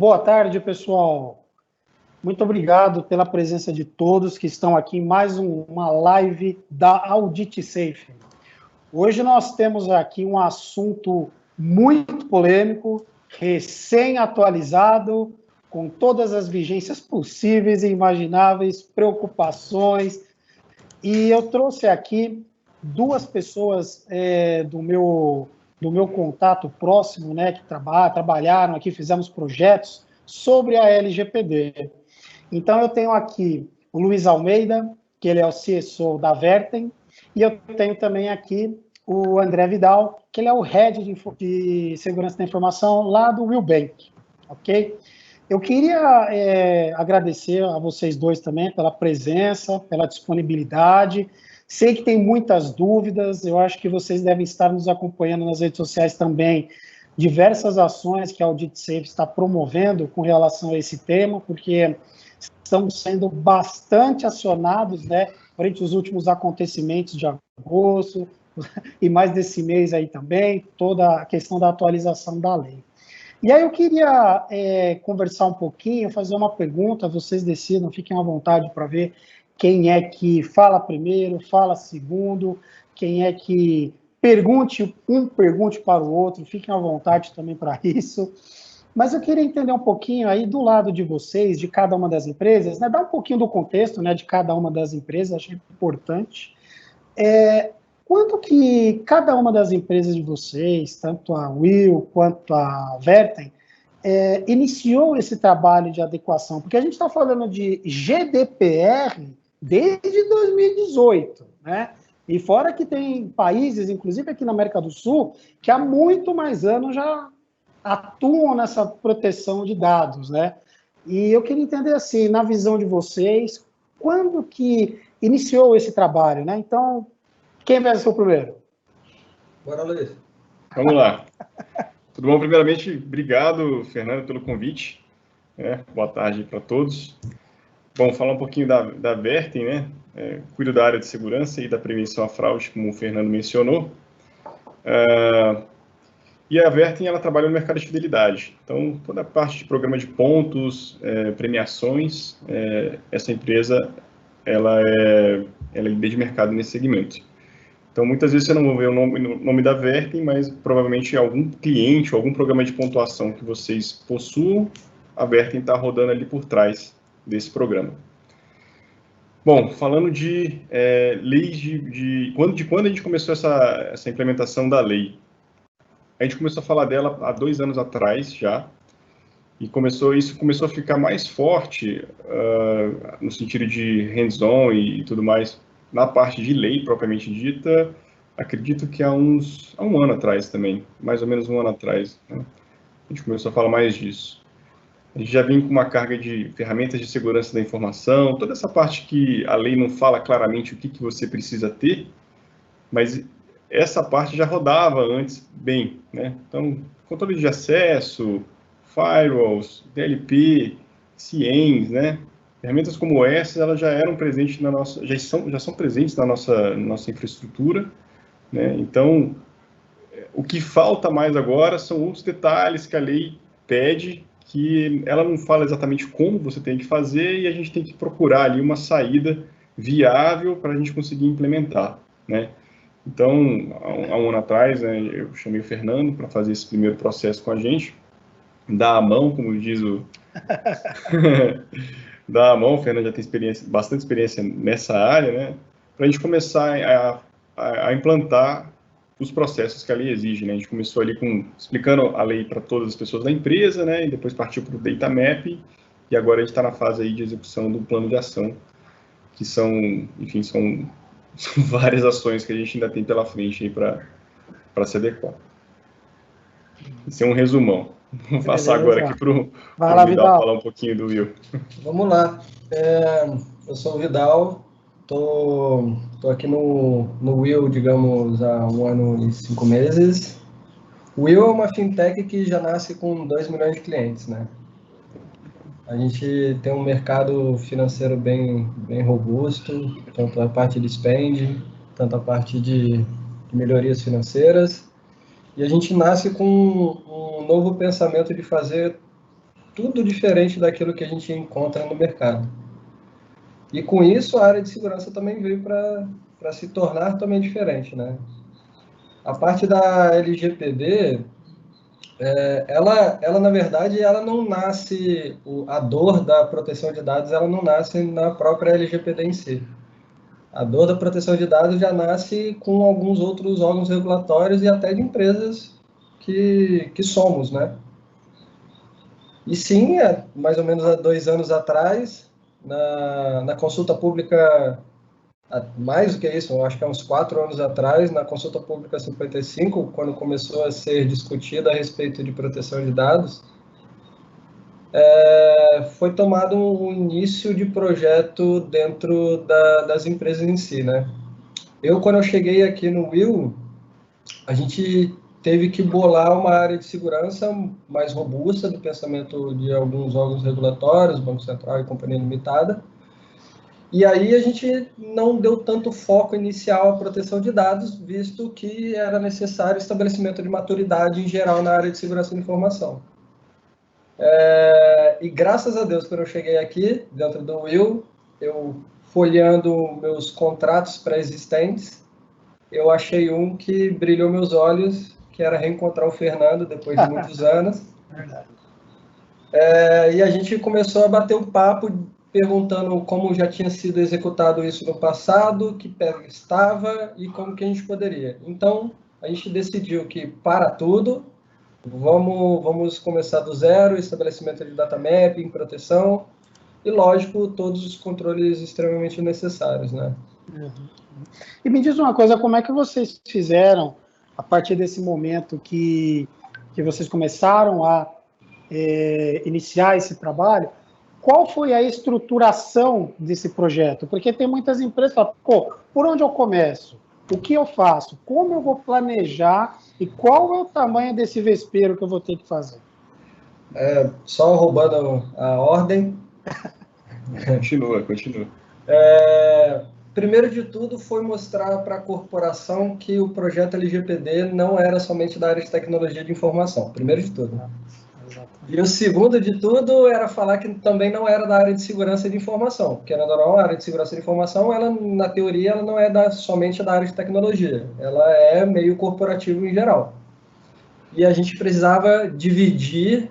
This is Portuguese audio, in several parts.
Boa tarde, pessoal. Muito obrigado pela presença de todos que estão aqui em mais uma live da Audit Safe. Hoje nós temos aqui um assunto muito polêmico, recém-atualizado, com todas as vigências possíveis e imagináveis, preocupações. E eu trouxe aqui duas pessoas do meu contato próximo, né, que trabalharam aqui, fizemos projetos sobre a LGPD. Então, eu tenho aqui o Luiz Almeida, que ele é o CSO da Vertem, e eu tenho também aqui o André Vidal, que ele é o Head de Segurança da Informação lá do Willbank, ok? Eu queria agradecer a vocês dois também pela presença, pela disponibilidade. Sei que tem muitas dúvidas, eu acho que vocês devem estar nos acompanhando nas redes sociais também, diversas ações que a Audit Safe está promovendo com relação a esse tema, porque estamos sendo bastante acionados, né, frente aos últimos acontecimentos de agosto, e mais desse mês aí também, toda a questão da atualização da lei. E aí eu queria conversar um pouquinho, fazer uma pergunta, vocês decidam, fiquem à vontade para ver quem é que fala primeiro, fala segundo, quem é que pergunte para o outro, fiquem à vontade também para isso. Mas eu queria entender um pouquinho aí do lado de vocês, de cada uma das empresas, né, dar um pouquinho do contexto, né, de cada uma das empresas, acho importante. Quando que cada uma das empresas de vocês, tanto a Will quanto a Vertem, iniciou esse trabalho de adequação? Porque a gente está falando de GDPR desde 2018, né? E fora que tem países, inclusive aqui na América do Sul, que há muito mais anos já atuam nessa proteção de dados, né? E eu queria entender, assim, na visão de vocês, quando que iniciou esse trabalho, né? Então, quem vai ser o primeiro? Bora, Luiz. Vamos lá. Tudo bom? Primeiramente, obrigado, Fernando, pelo convite. Boa tarde para todos. Bom, falar um pouquinho da Vertem, né? Cuido da área de segurança e da prevenção à fraude, como o Fernando mencionou. E a Vertem, ela trabalha no mercado de fidelidade. Então, toda a parte de programa de pontos, premiações, essa empresa, ela é líder de mercado nesse segmento. Então, muitas vezes você não vai ver o nome da Vertem, mas provavelmente algum cliente ou algum programa de pontuação que vocês possuam, a Vertem está rodando ali por trás desse programa. Bom, falando de leis quando a gente começou essa implementação da lei, a gente começou a falar dela há 2 anos atrás já, e isso começou a ficar mais forte no sentido de hands-on e tudo mais, na parte de lei propriamente dita, acredito que há um ano atrás também, mais ou menos 1 ano atrás, né? A gente começou a falar mais disso. A gente já vem com uma carga de ferramentas de segurança da informação, toda essa parte que a lei não fala claramente o que você precisa ter, mas essa parte já rodava antes bem, né? Então, controle de acesso, firewalls, DLP, CIEMs, né? Ferramentas como essas, elas já eram presentes já são presentes na nossa infraestrutura, né? Então, o que falta mais agora são outros detalhes que a lei pede, que ela não fala exatamente como você tem que fazer, e a gente tem que procurar ali uma saída viável para a gente conseguir implementar, né? Então, há 1 ano atrás, né, eu chamei o Fernando para fazer esse primeiro processo com a gente, dar a mão, como diz o... dar a mão, o Fernando já tem bastante experiência nessa área, né, para a gente começar a implantar os processos que a lei exige, né. A gente começou ali explicando a lei para todas as pessoas da empresa, né, e depois partiu para o data map, e agora a gente está na fase aí de execução do plano de ação, que são várias ações que a gente ainda tem pela frente aí para se adequar. Esse é um resumão. Vou passar agora aqui para o Vidal falar um pouquinho do Will. Vamos lá. Eu sou o Vidal, tô aqui no Will, digamos, há 1 ano e 5 meses. O Will é uma fintech que já nasce com 2 milhões de clientes, né? A gente tem um mercado financeiro bem robusto, tanto a parte de spend, tanto a parte de melhorias financeiras. E a gente nasce com um novo pensamento de fazer tudo diferente daquilo que a gente encontra no mercado. E com isso, a área de segurança também veio para se tornar também diferente, né? A parte da LGPD, ela na verdade, ela não nasce, a dor da proteção de dados, ela não nasce na própria LGPD em si. A dor da proteção de dados já nasce com alguns outros órgãos regulatórios e até de empresas que somos, né? E sim, mais ou menos há 2 anos atrás, na consulta pública, mais do que isso, eu acho que há uns 4 anos atrás, na consulta pública 55, quando começou a ser discutida a respeito de proteção de dados, foi tomado um início de projeto dentro das empresas em si, né? Quando eu cheguei aqui no Will, a gente teve que bolar uma área de segurança mais robusta do pensamento de alguns órgãos regulatórios, Banco Central e Companhia Limitada. E aí a gente não deu tanto foco inicial à proteção de dados, visto que era necessário estabelecimento de maturidade em geral na área de segurança da informação. E graças a Deus, quando eu cheguei aqui, dentro do Will, eu folheando meus contratos pré-existentes, eu achei um que brilhou meus olhos, que era reencontrar o Fernando depois de muitos anos. Verdade. E a gente começou a bater um papo perguntando como já tinha sido executado isso no passado, que pé estava e como que a gente poderia. Então, a gente decidiu que para tudo, vamos começar do zero, estabelecimento de data mapping, proteção e, lógico, todos os controles extremamente necessários, né? E me diz uma coisa, como é que vocês fizeram, a partir desse momento que vocês começaram a iniciar esse trabalho, qual foi a estruturação desse projeto? Porque tem muitas empresas que falam, pô, por onde eu começo? O que eu faço? Como eu vou planejar? E qual é o tamanho desse vespeiro que eu vou ter que fazer? Só roubando a ordem. Continua. Primeiro de tudo, foi mostrar para a corporação que o projeto LGPD não era somente da área de tecnologia de informação, primeiro de tudo. E o segundo de tudo era falar que também não era da área de segurança de informação, porque na normal, a área de segurança de informação, ela, na teoria, ela não é somente da área de tecnologia, ela é meio corporativo em geral. E a gente precisava dividir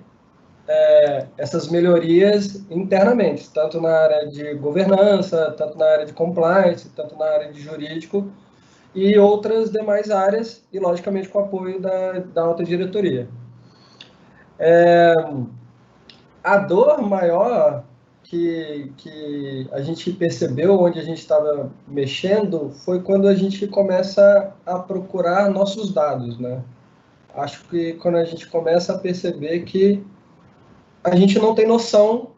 essas melhorias internamente, tanto na área de governança, tanto na área de compliance, tanto na área de jurídico e outras demais áreas, e logicamente com o apoio da alta diretoria. A dor maior que a gente percebeu onde a gente estava mexendo foi quando a gente começa a procurar nossos dados, né? Acho que quando a gente começa a perceber que a gente não tem noção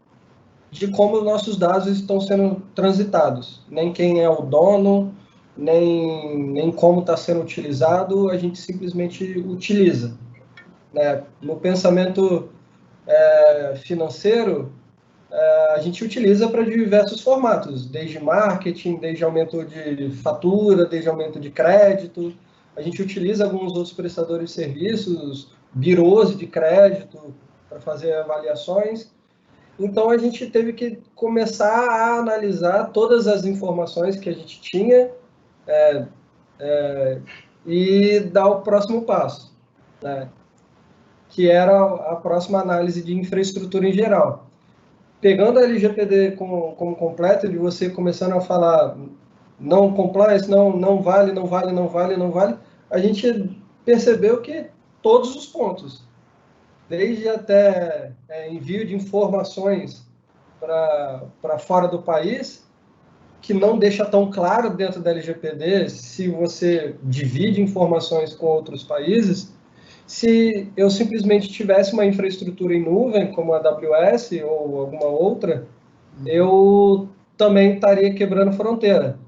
de como os nossos dados estão sendo transitados, nem quem é o dono, nem como está sendo utilizado, a gente simplesmente utiliza, né? No pensamento financeiro, a gente utiliza para diversos formatos, desde marketing, desde aumento de fatura, desde aumento de crédito. A gente utiliza alguns outros prestadores de serviços, birôs de crédito, para fazer avaliações. Então, a gente teve que começar a analisar todas as informações que a gente tinha e dar o próximo passo, né? Que era a próxima análise de infraestrutura em geral. Pegando a LGPD como completo, de você começando a falar não compliance, não vale, a gente percebeu que todos os pontos, desde até envio de informações para fora do país, que não deixa tão claro dentro da LGPD se você divide informações com outros países. Se eu simplesmente tivesse uma infraestrutura em nuvem, como a AWS ou alguma outra, eu também estaria quebrando fronteira.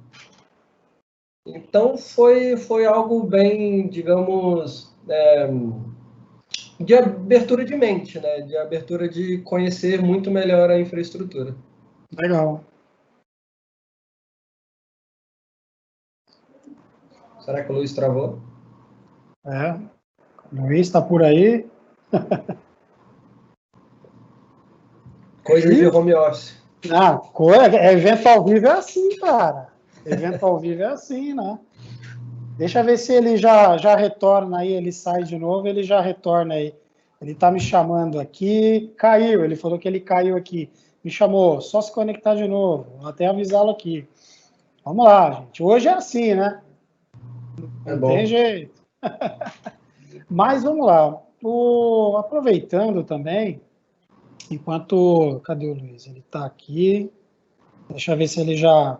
Então, foi algo bem, digamos, de abertura de mente, né? De abertura de conhecer muito melhor a infraestrutura. Legal. Será que o Luiz travou? Luiz está por aí? Coisa de home office. Ah, evento ao vivo é assim, cara. Evento ao vivo é assim, né? Deixa eu ver se ele já retorna aí, ele sai de novo, ele já retorna aí. Ele tá me chamando aqui, caiu, ele falou que ele caiu aqui. Me chamou, só se conectar de novo, vou até avisá-lo aqui. Vamos lá, gente. Hoje é assim, né? Não tem jeito. Mas vamos lá. Aproveitando também, enquanto... Cadê o Luiz? Ele está aqui. Deixa eu ver se ele já...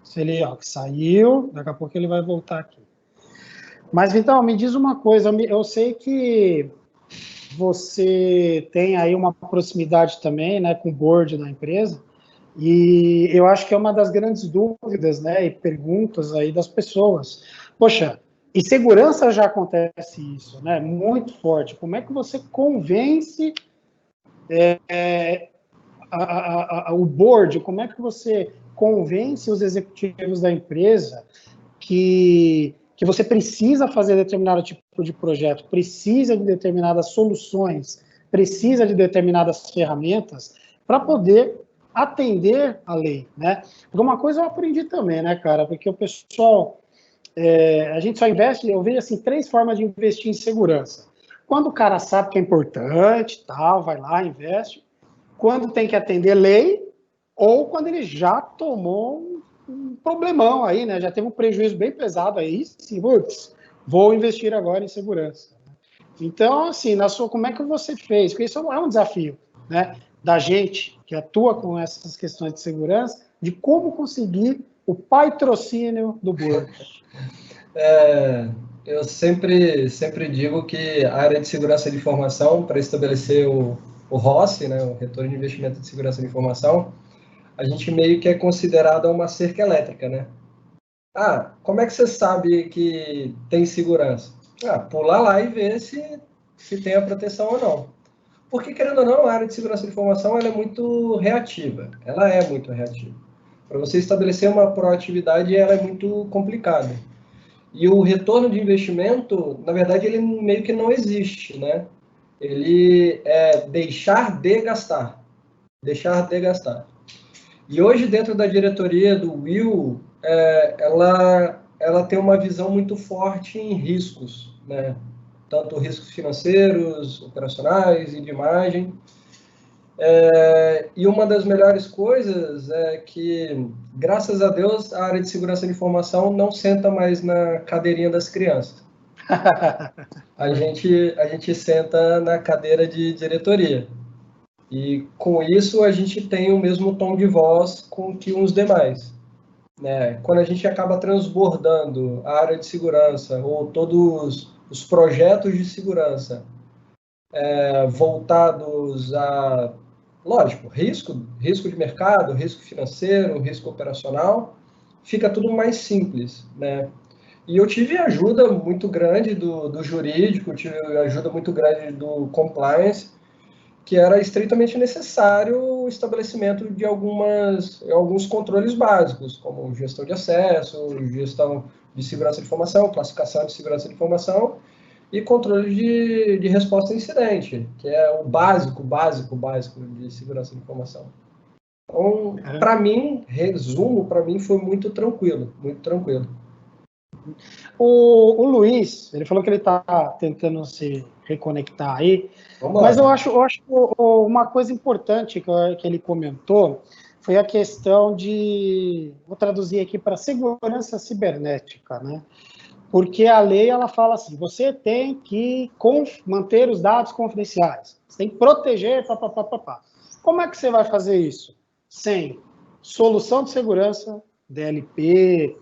Se ele saiu, daqui a pouco ele vai voltar aqui. Mas, Vital, me diz uma coisa. Eu sei que você tem aí uma proximidade também, né, com o board da empresa, e eu acho que é uma das grandes dúvidas, né, e perguntas aí das pessoas. Poxa, e segurança já acontece isso, né, muito forte. Como é que você convence o board, como é que você convence os executivos da empresa que você precisa fazer determinado tipo de projeto, precisa de determinadas soluções, precisa de determinadas ferramentas para poder atender a lei, né? Porque uma coisa eu aprendi também, né, cara? Porque o pessoal, a gente só investe, eu vejo assim, 3 formas de investir em segurança. Quando o cara sabe que é importante, tal, vai lá, investe. Quando tem que atender lei, ou quando ele já tomou um problemão aí, né? Já teve um prejuízo bem pesado aí, sim, putz, vou investir agora em segurança. Então, assim, como é que você fez? Porque isso é um desafio, né? Da gente que atua com essas questões de segurança, de como conseguir o patrocínio do board. Eu sempre digo que a área de segurança de informação, para estabelecer o ROC, né, o Retorno de Investimento de Segurança de Informação, a gente meio que é considerada uma cerca elétrica, né? Ah, como é que você sabe que tem segurança? Ah, pula lá e vê se tem a proteção ou não. Porque, querendo ou não, a área de segurança de informação ela é muito reativa. Ela é muito reativa. Para você estabelecer uma proatividade, ela é muito complicada. E o retorno de investimento, na verdade, ele meio que não existe, né? Ele é deixar de gastar. Deixar de gastar. E hoje, dentro da diretoria do Will, ela tem uma visão muito forte em riscos, né? Tanto riscos financeiros, operacionais e de imagem. E uma das melhores coisas é que, graças a Deus, a área de segurança de informação não senta mais na cadeirinha das crianças. A gente senta na cadeira de diretoria. E com isso a gente tem o mesmo tom de voz com que os demais. Né? Quando a gente acaba transbordando a área de segurança ou todos os projetos de segurança voltados a, lógico, risco de mercado, risco financeiro, risco operacional, fica tudo mais simples, né? E eu tive ajuda muito grande do jurídico, tive ajuda muito grande do compliance, que era estritamente necessário o estabelecimento de alguns controles básicos, como gestão de acesso, gestão de segurança de informação, classificação de segurança de informação e controle de resposta a incidente, que é o básico de segurança de informação. Então, para mim, resumo, para mim foi muito tranquilo, muito tranquilo. O Luiz, ele falou que ele está tentando se reconectar aí, mas eu acho uma coisa importante que ele comentou foi a questão de, vou traduzir aqui para segurança cibernética, né? Porque a lei, ela fala assim, você tem que manter os dados confidenciais, você tem que proteger, papapá. Como é que você vai fazer isso? Sem solução de segurança, DLP,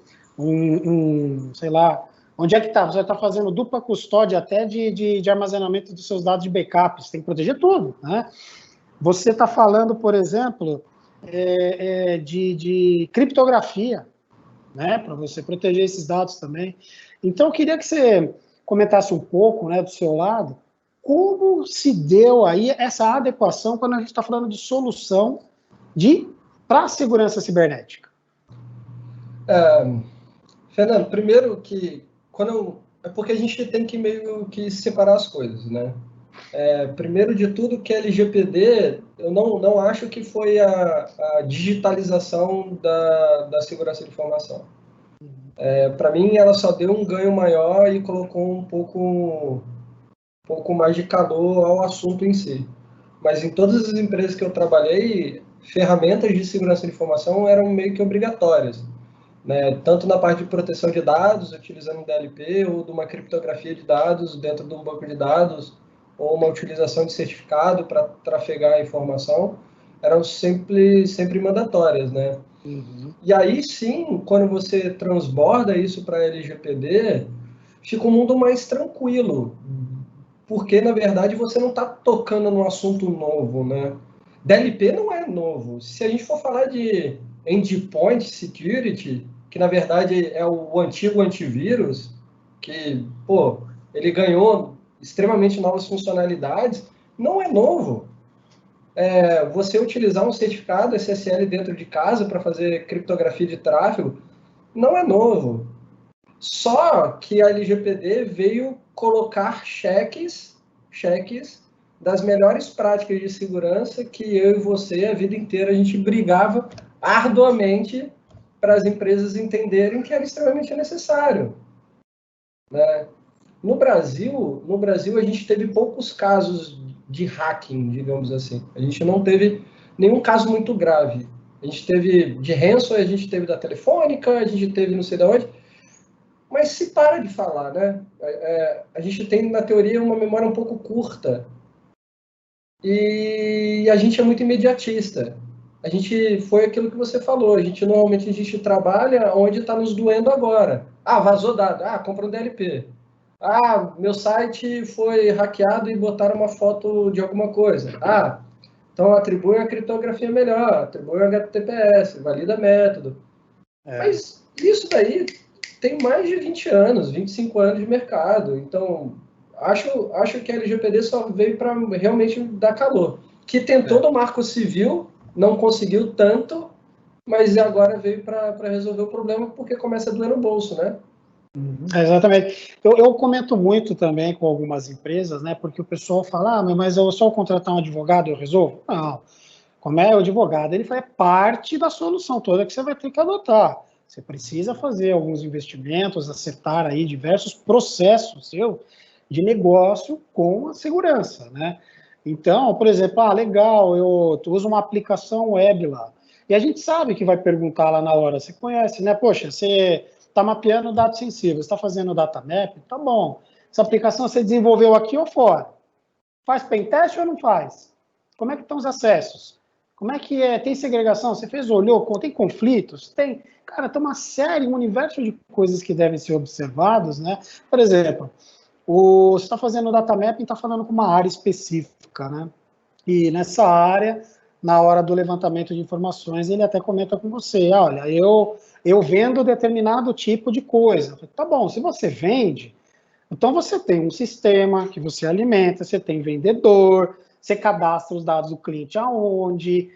sei lá, onde é que está? Você está fazendo dupla custódia até de armazenamento dos seus dados de backup, você tem que proteger tudo, né? Você está falando, por exemplo, de criptografia, né, para você proteger esses dados também. Então, eu queria que você comentasse um pouco, né, do seu lado, como se deu aí essa adequação quando a gente está falando de solução para a segurança cibernética. Fernando, primeiro que é porque a gente tem que meio que separar as coisas, né? Primeiro de tudo, que a LGPD, eu não acho que foi a digitalização da segurança de informação. Para mim, ela só deu um ganho maior e colocou um pouco mais de calor ao assunto em si. Mas em todas as empresas que eu trabalhei, ferramentas de segurança de informação eram meio que obrigatórias, né? Tanto na parte de proteção de dados, utilizando um DLP, ou de uma criptografia de dados dentro de um banco de dados, ou uma utilização de certificado para trafegar a informação, eram sempre mandatórias, né? Uhum. E aí sim, quando você transborda isso para LGPD, fica um mundo mais tranquilo, porque na verdade você não está tocando num assunto novo, né? DLP não é novo. Se a gente for falar de endpoint security, que na verdade é o antigo antivírus, que, pô, ele ganhou extremamente novas funcionalidades, não é novo. Você utilizar um certificado SSL dentro de casa para fazer criptografia de tráfego não é novo. Só que a LGPD veio colocar cheques das melhores práticas de segurança que eu e você, a vida inteira, a gente brigava arduamente para as empresas entenderem que era extremamente necessário, né? No Brasil, a gente teve poucos casos de hacking, digamos assim. A gente não teve nenhum caso muito grave. A gente teve de ransomware, a gente teve da Telefônica, a gente teve não sei de onde, mas se para de falar, né? A gente tem, na teoria, uma memória um pouco curta. E a gente é muito imediatista. A gente foi aquilo que você falou. Normalmente a gente trabalha onde está nos doendo agora. Ah, vazou dado. Ah, compra um DLP. Ah, meu site foi hackeado e botaram uma foto de alguma coisa. Ah, então atribui a criptografia melhor, atribui o HTTPS, valida método. Mas isso daí tem mais de 20 anos, 25 anos de mercado. Então, acho que a LGPD só veio para realmente dar calor. Que tentou no Marco Civil, não conseguiu tanto, mas agora veio para resolver o problema porque começa a doer no bolso, né? Exatamente. Eu comento muito também com algumas empresas, né? Porque o pessoal fala, mas eu só contratar um advogado eu resolvo? Não. Como é o advogado, ele faz parte da solução toda que você vai ter que adotar. Você precisa fazer alguns investimentos, acertar aí diversos processos seu de negócio com a segurança, né? Então, por exemplo, legal, eu uso uma aplicação web lá. E a gente sabe que vai perguntar lá na hora, você conhece, né? Poxa, você está mapeando dados sensíveis, está fazendo data map, tá bom. Essa aplicação você desenvolveu aqui ou fora? Faz pentest ou não faz? Como é que estão os acessos? Como é que é? Tem segregação? Você olhou? Tem conflitos? Tem. Cara, tem uma série, um universo de coisas que devem ser observados, né? Por exemplo, você está fazendo data mapping, está falando com uma área específica, né? E nessa área, na hora do levantamento de informações, ele até comenta com você, olha, eu vendo determinado tipo de coisa. Tá bom, se você vende, então você tem um sistema que você alimenta, você tem vendedor, você cadastra os dados do cliente aonde,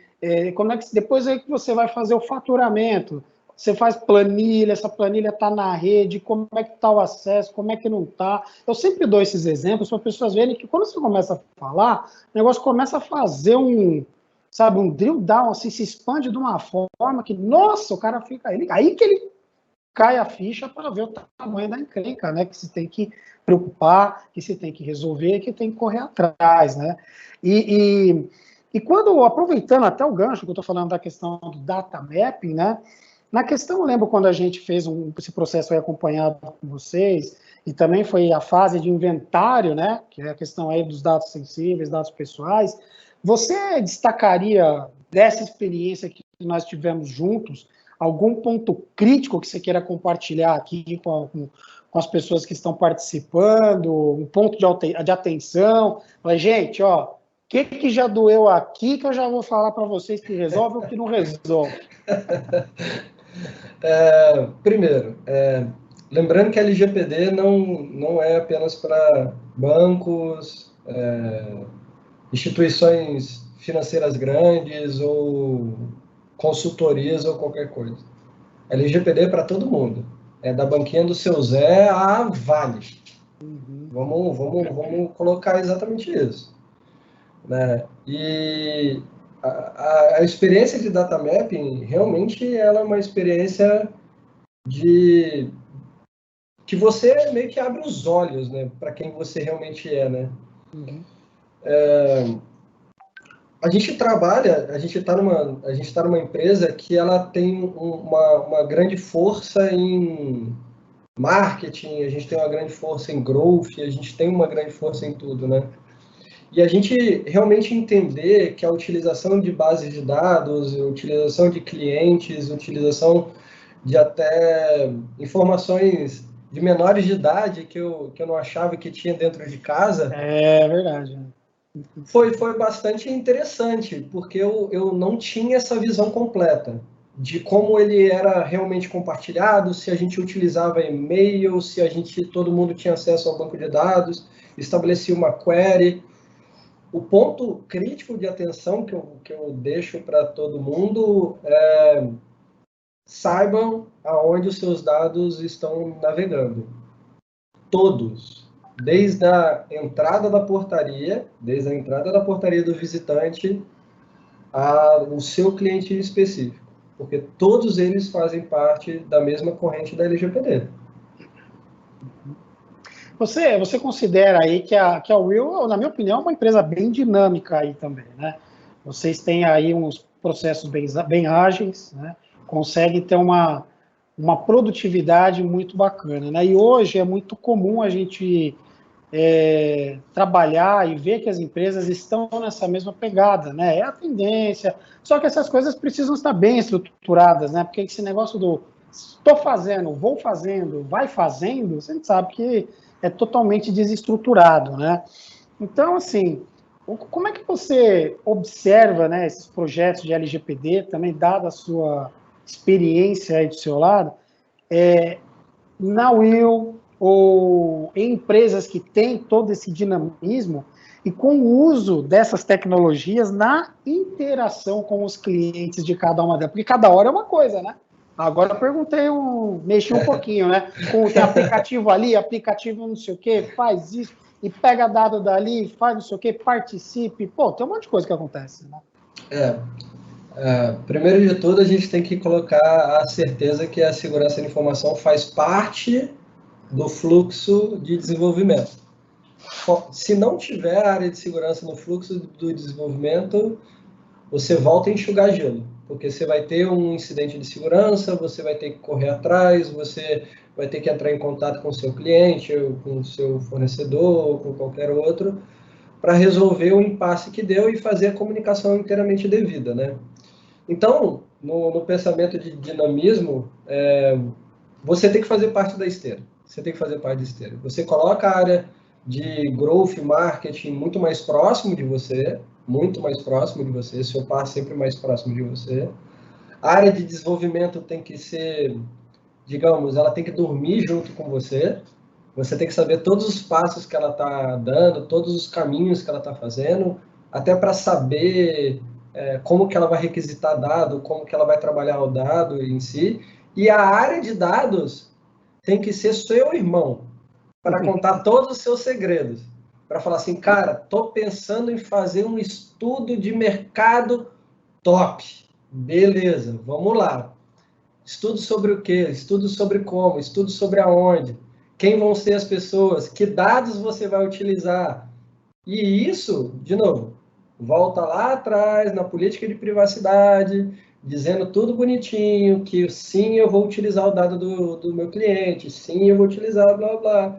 como é que depois é que você vai fazer o faturamento? Você faz planilha, essa planilha está na rede, como é que está o acesso, como é que não está. Eu sempre dou esses exemplos para as pessoas verem que quando você começa a falar, o negócio começa a fazer um drill down, assim, se expande de uma forma que, nossa, o cara fica aí que ele cai a ficha para ver o tamanho da encrenca, né? Que se tem que preocupar, que se tem que resolver, que tem que correr atrás, né? E quando, aproveitando até o gancho que eu estou falando da questão do data mapping, né? Na questão, eu lembro quando a gente fez esse processo aí acompanhado com vocês, e também foi a fase de inventário, né? Que é a questão aí dos dados sensíveis, dados pessoais. Você destacaria dessa experiência que nós tivemos juntos, algum ponto crítico que você queira compartilhar aqui com as pessoas que estão participando, um ponto de atenção? Mas, gente, o que já doeu aqui que eu já vou falar para vocês que resolve ou que não resolve? Primeiro, lembrando que a LGPD não é apenas para bancos, instituições financeiras grandes ou consultorias ou qualquer coisa. A LGPD é para todo mundo. É da banquinha do seu Zé a Vale. Vamos colocar exatamente isso, né? E a experiência de data mapping, realmente, ela é uma experiência que você meio que abre os olhos, né, para quem você realmente é, né? A gente trabalha, a gente está numa empresa que ela tem uma grande força em marketing, a gente tem uma grande força em growth, a gente tem uma grande força em tudo, né? E a gente realmente entender que a utilização de bases de dados, a utilização de clientes, a utilização de até informações de menores de idade que eu não achava que tinha dentro de casa. É verdade. Foi bastante interessante, porque eu não tinha essa visão completa de como ele era realmente compartilhado, se a gente utilizava e-mail, se todo mundo tinha acesso ao banco de dados, estabelecia uma query. O ponto crítico de atenção que eu deixo para todo mundo é: saibam aonde os seus dados estão navegando. Todos. Desde a entrada da portaria do visitante ao seu cliente específico. Porque todos eles fazem parte da mesma corrente da LGPD. Você considera aí que a Will, na minha opinião, é uma empresa bem dinâmica aí também, né? Vocês têm aí uns processos bem ágeis, né? Conseguem ter uma produtividade muito bacana, né? E hoje é muito comum a gente trabalhar e ver que as empresas estão nessa mesma pegada, né? É a tendência. Só que essas coisas precisam estar bem estruturadas, né? Porque esse negócio do estou fazendo, vou fazendo, vai fazendo, você sabe que é totalmente desestruturado, né? Então, assim, como é que você observa, né, esses projetos de LGPD, também dada a sua experiência aí do seu lado, na Will ou em empresas que têm todo esse dinamismo e com o uso dessas tecnologias na interação com os clientes de cada uma delas, porque cada hora é uma coisa, né? Agora eu perguntei, mexi um pouquinho, né? Tem aplicativo ali, aplicativo não sei o quê, faz isso, e pega dado dali, faz não sei o quê, participe. Pô, tem um monte de coisa que acontece, né? Primeiro de tudo, a gente tem que colocar a certeza que a segurança da informação faz parte do fluxo de desenvolvimento. Se não tiver área de segurança no fluxo do desenvolvimento, você volta a enxugar gelo, porque você vai ter um incidente de segurança, você vai ter que correr atrás, você vai ter que entrar em contato com o seu cliente, ou com o seu fornecedor, ou com qualquer outro, para resolver o impasse que deu e fazer a comunicação inteiramente devida, né? Então, no pensamento de dinamismo, você tem que fazer parte da esteira. Você coloca a área de growth marketing muito mais próximo de você, seu par sempre mais próximo de você. A área de desenvolvimento tem que ser, digamos, ela tem que dormir junto com você. Você tem que saber todos os passos que ela está dando, todos os caminhos que ela está fazendo, até para saber como que ela vai requisitar dado, como que ela vai trabalhar o dado em si. E a área de dados tem que ser seu irmão, para contar todos os seus segredos. Para falar assim, cara, tô pensando em fazer um estudo de mercado top. Beleza, vamos lá. Estudo sobre o quê? Estudo sobre como? Estudo sobre aonde? Quem vão ser as pessoas? Que dados você vai utilizar? E isso, de novo, volta lá atrás na política de privacidade, dizendo tudo bonitinho, que sim, eu vou utilizar o dado do meu cliente, sim, eu vou utilizar blá blá.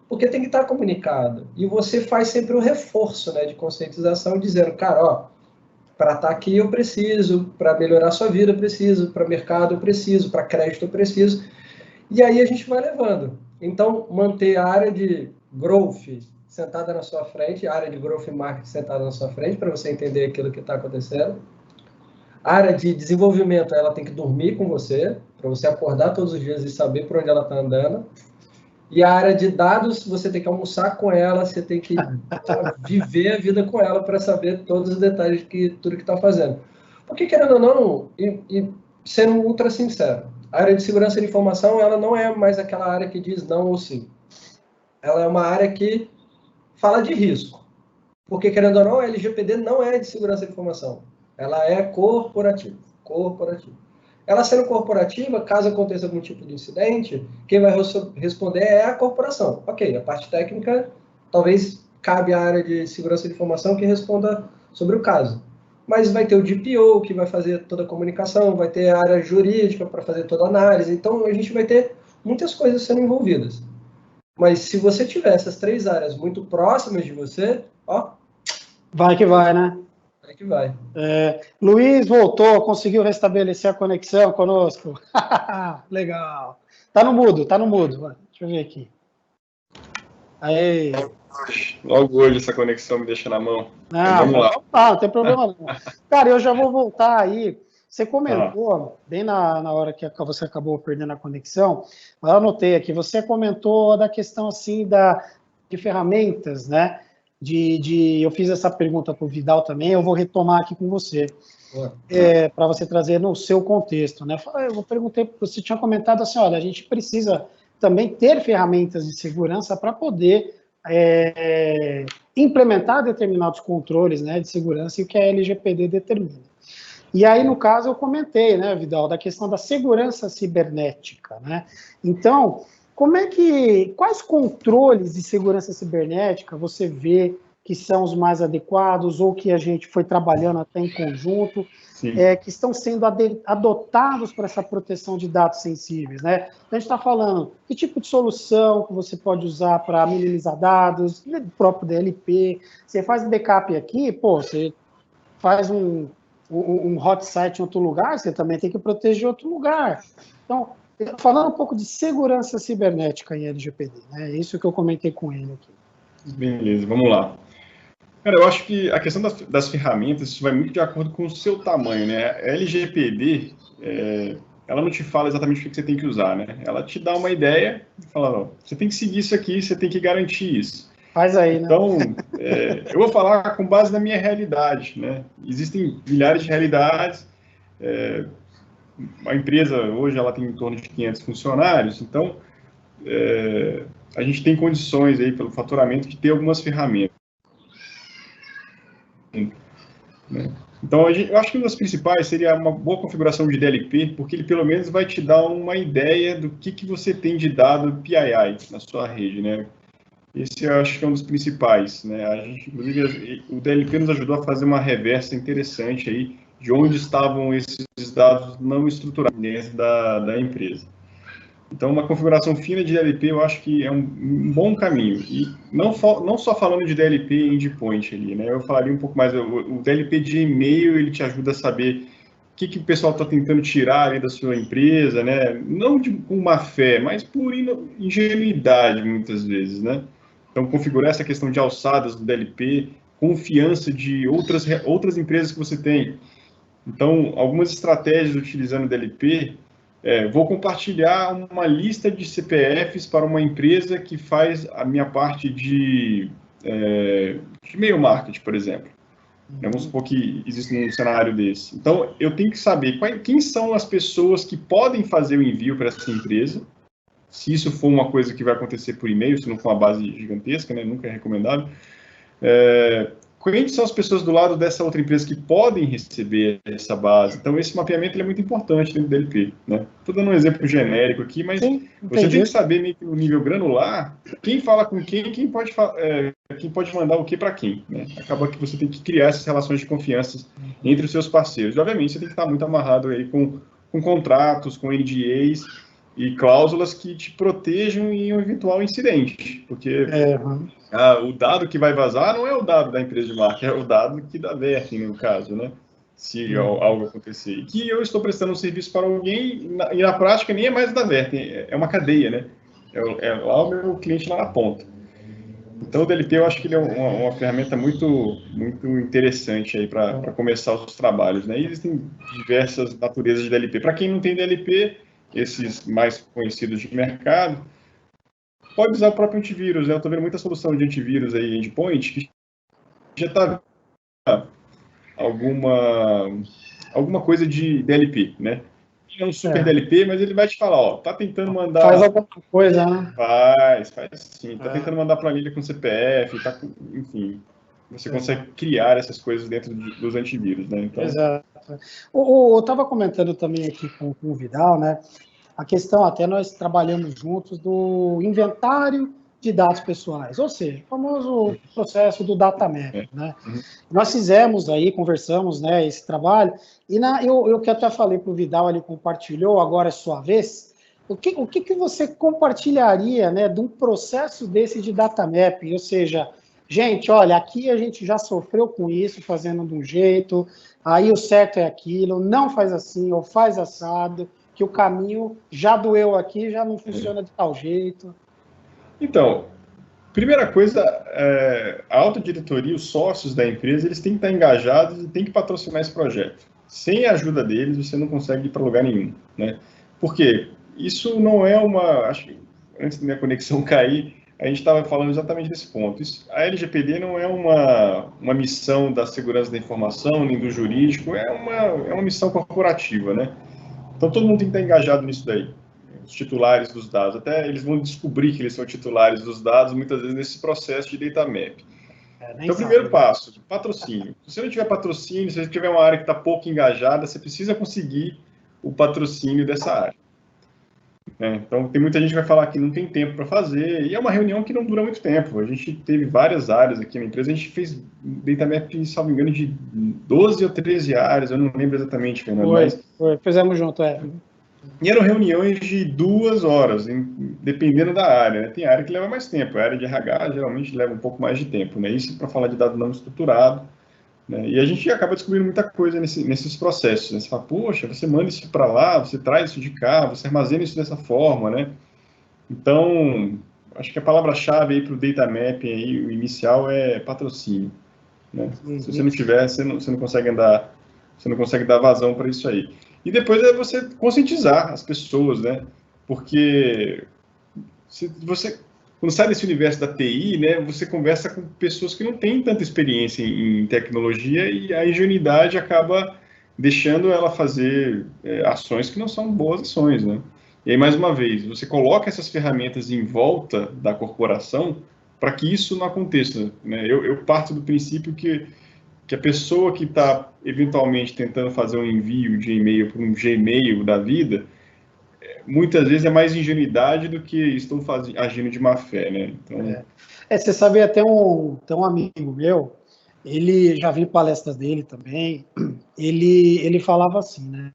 Porque tem que estar comunicado. E você faz sempre o reforço, né, de conscientização, dizendo, cara, ó, para estar aqui eu preciso, para melhorar a sua vida eu preciso, para mercado eu preciso, para crédito eu preciso. E aí a gente vai levando. Então, manter a área de growth sentada na sua frente, a área de growth marketing sentada na sua frente, para você entender aquilo que está acontecendo. A área de desenvolvimento, ela tem que dormir com você, para você acordar todos os dias e saber por onde ela está andando. E a área de dados, você tem que almoçar com ela, você tem que viver a vida com ela para saber todos os detalhes de tudo que está fazendo. Porque, querendo ou não, e sendo ultra sincero, a área de segurança de informação, ela não é mais aquela área que diz não ou sim. ela é uma área que fala de risco. Porque, querendo ou não, a LGPD não é de segurança de informação. Ela é corporativa. Ela sendo corporativa, caso aconteça algum tipo de incidente, quem vai responder é a corporação. Ok, a parte técnica, talvez cabe à área de segurança de informação que responda sobre o caso. Mas vai ter o DPO, que vai fazer toda a comunicação, vai ter a área jurídica para fazer toda a análise. Então, a gente vai ter muitas coisas sendo envolvidas. Mas se você tiver essas 3 áreas muito próximas de você, ó... Vai que vai, né? Vai que vai. Luiz voltou, conseguiu restabelecer a conexão conosco. Legal. Tá no mudo. Deixa eu ver aqui. Aí. Logo hoje essa conexão me deixa na mão. Vamos lá. Não tem problema não. Cara, eu já vou voltar aí. Você comentou, bem na hora que você acabou perdendo a conexão, eu anotei aqui, você comentou da questão assim de ferramentas, né? Eu fiz essa pergunta para o Vidal também, eu vou retomar aqui com você, para você trazer no seu contexto, né? Eu perguntei, você tinha comentado assim, olha, a gente precisa também ter ferramentas de segurança para poder implementar determinados controles, né, de segurança e o que a LGPD determina. E aí, no caso, eu comentei, né, Vidal, da questão da segurança cibernética, né? Então, quais controles de segurança cibernética você vê que são os mais adequados ou que a gente foi trabalhando até em conjunto, que estão sendo adotados para essa proteção de dados sensíveis, né? A gente está falando que tipo de solução que você pode usar para minimizar dados, o próprio DLP, você faz backup aqui, você faz um hot site em outro lugar, você também tem que proteger outro lugar. Então, falando um pouco de segurança cibernética em LGPD, né? É isso que eu comentei com ele aqui. Beleza, vamos lá. Cara, eu acho que a questão das ferramentas, isso vai muito de acordo com o seu tamanho, né? A LGPD, ela não te fala exatamente o que você tem que usar, né? Ela te dá uma ideia e fala, ó, você tem que seguir isso aqui, você tem que garantir isso. Faz aí, né? Então, eu vou falar com base na minha realidade, né? Existem milhares de realidades, a empresa hoje ela tem em torno de 500 funcionários, então a gente tem condições aí pelo faturamento de ter algumas ferramentas. Né? Então, eu acho que uma das principais seria uma boa configuração de DLP, porque ele pelo menos vai te dar uma ideia do que você tem de dado PII na sua rede, né? Esse eu acho que é um dos principais, né? A gente, inclusive, o DLP nos ajudou a fazer uma reversa interessante aí de onde estavam esses dados não estruturados dentro da empresa. Então, uma configuração fina de DLP eu acho que é um bom caminho. E não só falando de DLP e endpoint ali, né? Eu falaria um pouco mais, o DLP de e-mail, ele te ajuda a saber o que o pessoal está tentando tirar ali da sua empresa, né? Não com má fé, mas por ingenuidade, muitas vezes, né? Então, configurar essa questão de alçadas do DLP, confiança de outras empresas que você tem. Então, algumas estratégias utilizando o DLP, vou compartilhar uma lista de CPFs para uma empresa que faz a minha parte de e-mail marketing, por exemplo. Vamos supor que existe um cenário desse. Então, eu tenho que saber quem são as pessoas que podem fazer o envio para essa empresa, se isso for uma coisa que vai acontecer por e-mail, se não for uma base gigantesca, né, nunca é recomendável. Quem são as pessoas do lado dessa outra empresa que podem receber essa base? Então, esse mapeamento é muito importante dentro do DLP. Né? Estou dando um exemplo genérico aqui, mas você tem que saber meio que no nível granular quem fala com quem pode mandar o que para quem. Né? Acaba que você tem que criar essas relações de confiança entre os seus parceiros. E, obviamente, você tem que estar muito amarrado aí com contratos, com NDAs, e cláusulas que te protejam em um eventual incidente, porque o dado que vai vazar não é o dado da empresa de marketing, é o dado que da Vertem, no caso, né? Se algo acontecer. E que eu estou prestando um serviço para alguém e na prática nem é mais da Vertem, é uma cadeia, né? É lá o meu cliente lá na ponta. Então o DLP eu acho que ele é uma ferramenta muito, muito interessante aí para começar os trabalhos, né? E existem diversas naturezas de DLP. Para quem não tem DLP, esses mais conhecidos de mercado, pode usar o próprio antivírus, né? Eu estou vendo muita solução de antivírus aí, endpoint, que já está alguma coisa de DLP, né? é um super DLP, mas ele vai te falar, ó, tá tentando mandar... Faz alguma coisa, né? Faz sim. Tá tentando mandar planilha com CPF, enfim... Você consegue criar essas coisas dentro dos antivírus, né? Então... Exato. Eu estava comentando também aqui com o Vidal, né? A questão, até nós trabalhamos juntos, do inventário de dados pessoais, ou seja, o famoso processo do data map, né? Nós fizemos aí, conversamos, né, esse trabalho, e eu que até falei para o Vidal, ele compartilhou, agora é sua vez, o que você compartilharia, né, de um processo desse de data map, ou seja, gente, olha, aqui a gente já sofreu com isso, fazendo de um jeito, aí o certo é aquilo, não faz assim, ou faz assado, que o caminho já doeu aqui, já não funciona de tal jeito. Então, primeira coisa, a alta diretoria, os sócios da empresa, eles têm que estar engajados e têm que patrocinar esse projeto. Sem a ajuda deles, você não consegue ir para lugar nenhum, né? Por quê? Isso não é uma... Acho que antes da minha conexão cair, a gente estava falando exatamente desse ponto. A LGPD não é uma missão da segurança da informação, nem do jurídico, é uma missão corporativa, né? Então, todo mundo tem que estar engajado nisso daí. Os titulares dos dados. Até eles vão descobrir que eles são titulares dos dados, muitas vezes, nesse processo de data map. Então, primeiro passo, patrocínio. Se você não tiver patrocínio, se você tiver uma área que está pouco engajada, você precisa conseguir o patrocínio dessa área. Então, tem muita gente que vai falar que não tem tempo para fazer, e é uma reunião que não dura muito tempo. A gente teve várias áreas aqui na empresa, a gente fez data map, salvo engano, de 12 ou 13 áreas, eu não lembro exatamente, Fernando. Fizemos junto, E eram reuniões de 2 horas, dependendo da área, né? Tem área que leva mais tempo, a área de RH geralmente leva um pouco mais de tempo, né? Isso para falar de dado não estruturado, né? E a gente acaba descobrindo muita coisa nesses processos, né? Você fala, poxa, você manda isso para lá, você traz isso de cá, você armazena isso dessa forma, né? Então, acho que a palavra-chave aí para o data mapping aí, o inicial é patrocínio, né? Se você não tiver, você não consegue andar, você não consegue dar vazão para isso aí. E depois é você conscientizar as pessoas, né? Porque se você, quando sai desse universo da TI, né, você conversa com pessoas que não têm tanta experiência em tecnologia e a ingenuidade acaba deixando ela fazer ações que não são boas ações, né? E aí, mais uma vez, você coloca essas ferramentas em volta da corporação para que isso não aconteça, né? Eu parto do princípio que a pessoa que está eventualmente tentando fazer um envio de e-mail para um Gmail da vida, muitas vezes é mais ingenuidade do que estão agindo de má fé, né? Então... você sabe, até um amigo meu, ele, já vi palestras dele também, ele falava assim, né?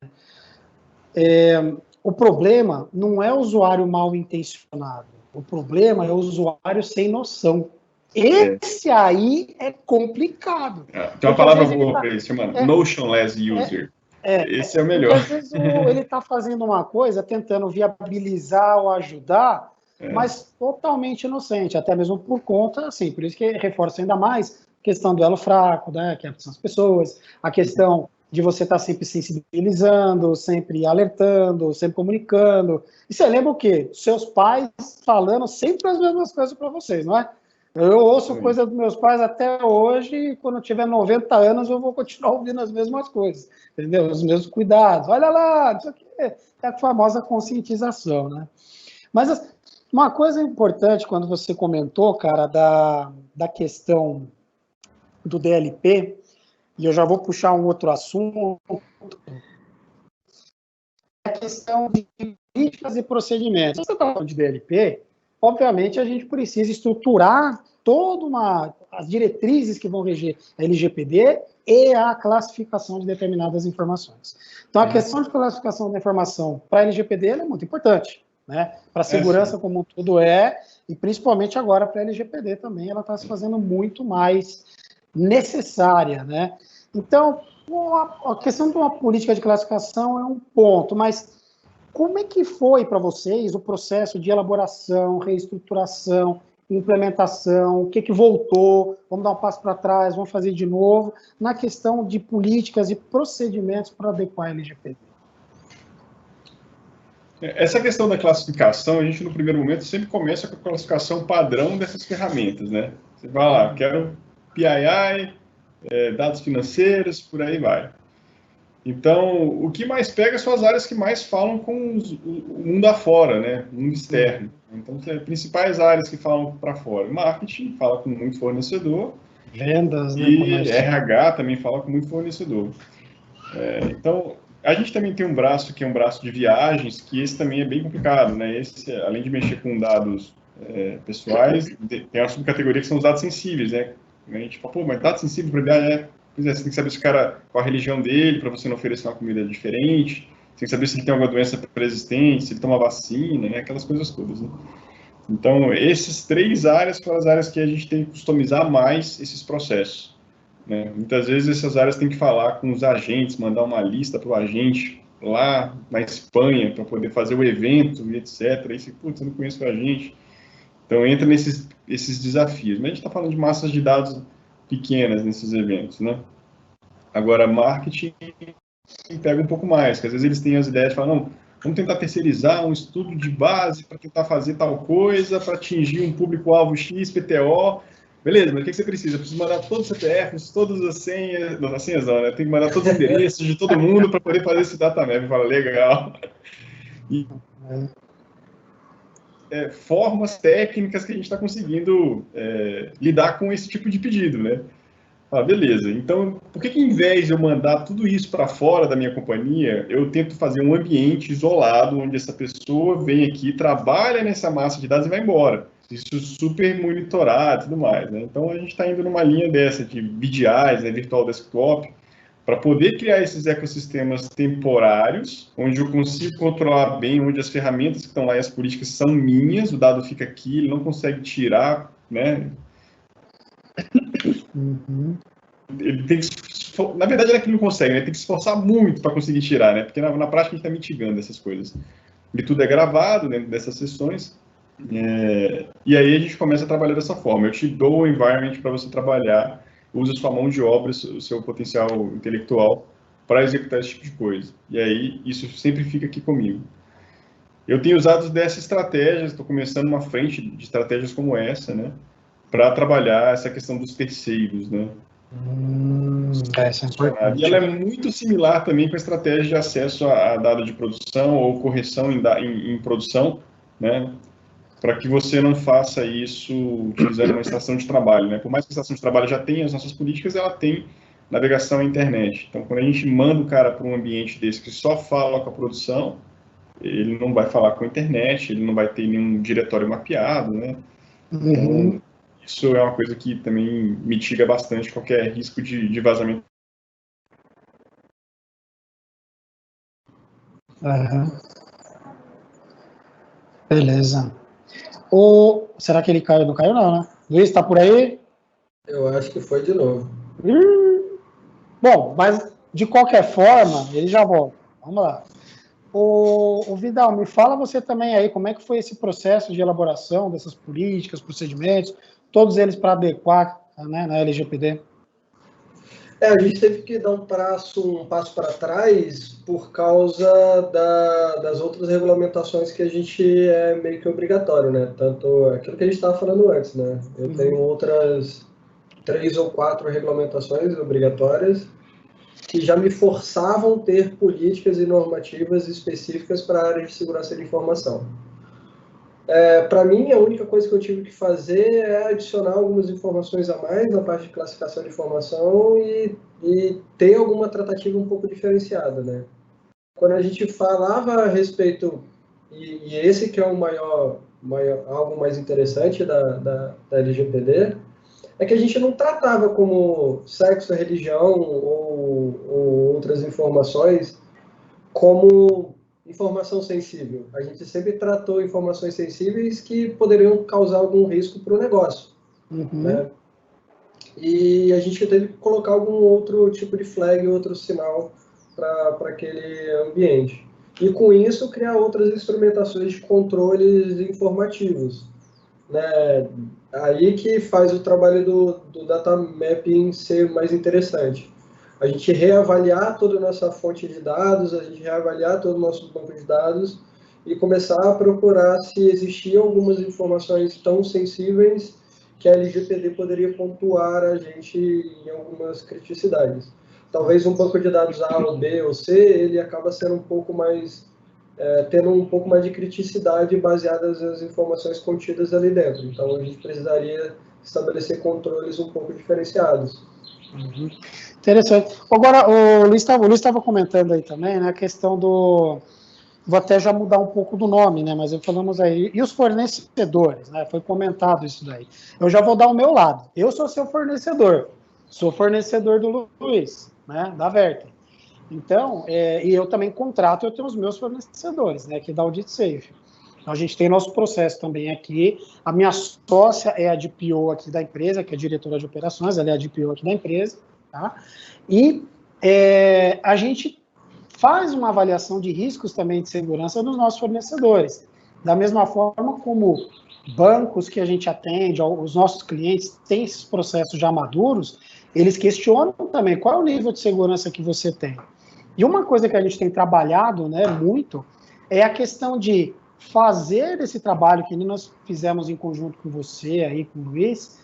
O problema não é o usuário mal intencionado, o problema é o usuário sem noção. Esse aí é complicado. Tem uma palavra boa para isso, chama notionless user. Esse é o melhor. Às vezes ele está fazendo uma coisa, tentando viabilizar ou ajudar, mas totalmente inocente, até mesmo por conta, assim, por isso que reforça ainda mais a questão do elo fraco, né, que são as pessoas, a questão de você estar sempre sensibilizando, sempre alertando, sempre comunicando. E você lembra o quê? Seus pais falando sempre as mesmas coisas para vocês, não é? Eu ouço coisa dos meus pais até hoje, e quando eu tiver 90 anos eu vou continuar ouvindo as mesmas coisas, entendeu? Os mesmos cuidados. Olha lá, isso aqui é a famosa conscientização, né? Mas uma coisa importante, quando você comentou, cara, da questão do DLP, e eu já vou puxar um outro assunto, é a questão de políticas e procedimentos. Se você está falando de DLP, obviamente a gente precisa estruturar as diretrizes que vão reger a LGPD e a classificação de determinadas informações. Então, a questão de classificação da informação para a LGPD é muito importante, né? Para a segurança como um todo e principalmente agora para a LGPD também, ela está se fazendo muito mais necessária, né? Então, a questão de uma política de classificação é um ponto, mas como é que foi para vocês o processo de elaboração, reestruturação, implementação, o que voltou, vamos dar um passo para trás, vamos fazer de novo, na questão de políticas e procedimentos para adequar a LGPD? Essa questão da classificação, a gente no primeiro momento sempre começa com a classificação padrão dessas ferramentas, né? Você vai lá, quero PII, dados financeiros, por aí vai. Então, o que mais pega são as áreas que mais falam com o mundo afora, né? O mundo externo. Então, as principais áreas que falam para fora. Marketing fala com muito fornecedor. Vendas, né? E Comércio. RH também fala com muito fornecedor. Então, a gente também tem um braço que é um braço de viagens, que esse também é bem complicado, né? Esse, além de mexer com dados pessoais, tem uma subcategoria que são os dados sensíveis, né? A gente fala, pô, mas dados sensíveis para viagem Pois é, você tem que saber se o cara, qual a religião dele, para você não oferecer uma comida diferente. Você tem que saber se ele tem alguma doença pré-existente, se ele toma vacina, né? Aquelas coisas todas, né? Então, essas 3 áreas são as áreas que a gente tem que customizar mais esses processos, né? Muitas vezes essas áreas têm que falar com os agentes, mandar uma lista para o agente lá na Espanha para poder fazer o evento e etc. Aí você, putz, eu não conheço o agente. Então, entra esses desafios. Mas a gente está falando de massas de dados pequenas nesses eventos, né? Agora, marketing pega um pouco mais, que às vezes eles têm as ideias de falar, não, vamos tentar terceirizar um estudo de base para tentar fazer tal coisa, para atingir um público-alvo X, PTO. Beleza, mas o que você precisa? Eu preciso mandar todos os CPFs, todas as senhas, não, as senhas não, né? Tem que mandar todos os endereços de todo mundo para poder fazer esse data map. Fala, legal. E, formas técnicas que a gente está conseguindo lidar com esse tipo de pedido, né? Ah, beleza. Então, por que em vez de eu mandar tudo isso para fora da minha companhia, eu tento fazer um ambiente isolado, onde essa pessoa vem aqui, trabalha nessa massa de dados e vai embora? Isso super monitorado e tudo mais, né? Então, a gente está indo numa linha dessa de VDIs, né, Virtual Desktop, para poder criar esses ecossistemas temporários, onde eu consigo controlar bem, onde as ferramentas que estão lá e as políticas são minhas, o dado fica aqui, ele não consegue tirar, né? Ele tem que, na verdade, ele não consegue, né? Ele tem que se esforçar muito para conseguir tirar, né? Porque na prática a gente está mitigando essas coisas. E tudo é gravado dentro dessas sessões, e aí a gente começa a trabalhar dessa forma. Eu te dou o environment para você trabalhar, usa sua mão de obra, o seu potencial intelectual para executar esse tipo de coisa. E aí isso sempre fica aqui comigo. Eu tenho usado dessa estratégia, estou começando uma frente de estratégias como essa, né? Para trabalhar essa questão dos terceiros, né? Essa é importante. E ela é muito similar também com a estratégia de acesso a dado de produção ou correção em produção, né? Para que você não faça isso utilizando uma estação de trabalho, né? Por mais que a estação de trabalho já tenha as nossas políticas, ela tem navegação à internet. Então, quando a gente manda o cara para um ambiente desse que só fala com a produção, ele não vai falar com a internet, ele não vai ter nenhum diretório mapeado, né? Então, isso é uma coisa que também mitiga bastante qualquer risco de vazamento. Beleza. Será que ele caiu? Não caiu não, né? Luiz, tá por aí? Eu acho que foi de novo. Bom, mas de qualquer forma, ele já volta. Vamos lá. O Vidal, me fala você também aí, como é que foi esse processo de elaboração dessas políticas, procedimentos, todos eles para adequar, né, na LGPD? A gente teve que dar um passo para trás por causa das outras regulamentações que a gente é meio que obrigatório, né? Tanto aquilo que a gente estava falando antes, né? Eu tenho outras 3 ou 4 regulamentações obrigatórias que já me forçavam a ter políticas e normativas específicas para a área de segurança de informação. Para mim, a única coisa que eu tive que fazer é adicionar algumas informações a mais na parte de classificação de informação e ter alguma tratativa um pouco diferenciada, né? Quando a gente falava a respeito, e esse que é o algo mais interessante da LGPD, é que a gente não tratava como sexo, religião ou outras informações como informação sensível. A gente sempre tratou informações sensíveis que poderiam causar algum risco para o negócio, né? E a gente teve que colocar algum outro tipo de flag, outro sinal para aquele ambiente. E com isso criar outras instrumentações de controles informativos, né? Aí que faz o trabalho do data mapping ser mais interessante. A gente reavaliar toda a nossa fonte de dados, a gente reavaliar todo o nosso banco de dados e começar a procurar se existiam algumas informações tão sensíveis que a LGPD poderia pontuar a gente em algumas criticidades. talvez um banco de dados A ou B ou C, ele acaba sendo um pouco mais, tendo um pouco mais de criticidade baseadas nas informações contidas ali dentro. Então, a gente precisaria estabelecer controles um pouco diferenciados. Uhum. Interessante. Agora, o Luiz estava comentando aí também, né, a questão do... Vou até já mudar um pouco do nome, né, mas falamos aí... E os fornecedores, né, foi comentado isso daí. Eu já vou dar o meu lado. Eu sou seu fornecedor. Sou fornecedor do Luiz, né, da Vertem. Então, e eu também contrato, eu tenho os meus fornecedores, né, aqui da Audit Safe. Então, a gente tem nosso processo também aqui. A minha sócia é a DPO aqui da empresa, que é a diretora de operações, ela é a DPO aqui da empresa, tá? E a gente faz uma avaliação de riscos também de segurança dos nossos fornecedores. Da mesma forma como bancos que a gente atende, os nossos clientes têm esses processos já maduros, eles questionam também qual é o nível de segurança que você tem. E uma coisa que a gente tem trabalhado, né, muito, é a questão de fazer esse trabalho que nós fizemos em conjunto com você, aí, com o Luiz,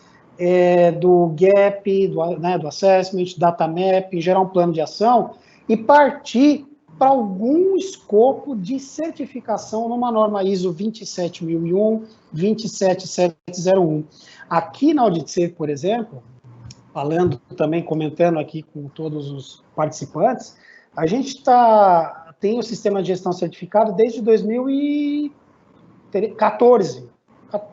do gap, do assessment, data map, gerar um plano de ação e partir para algum escopo de certificação numa norma ISO 27001, 27701. Aqui na Audit Safe, por exemplo, falando também, comentando aqui com todos os participantes, a gente tem o sistema de gestão certificado desde 2014,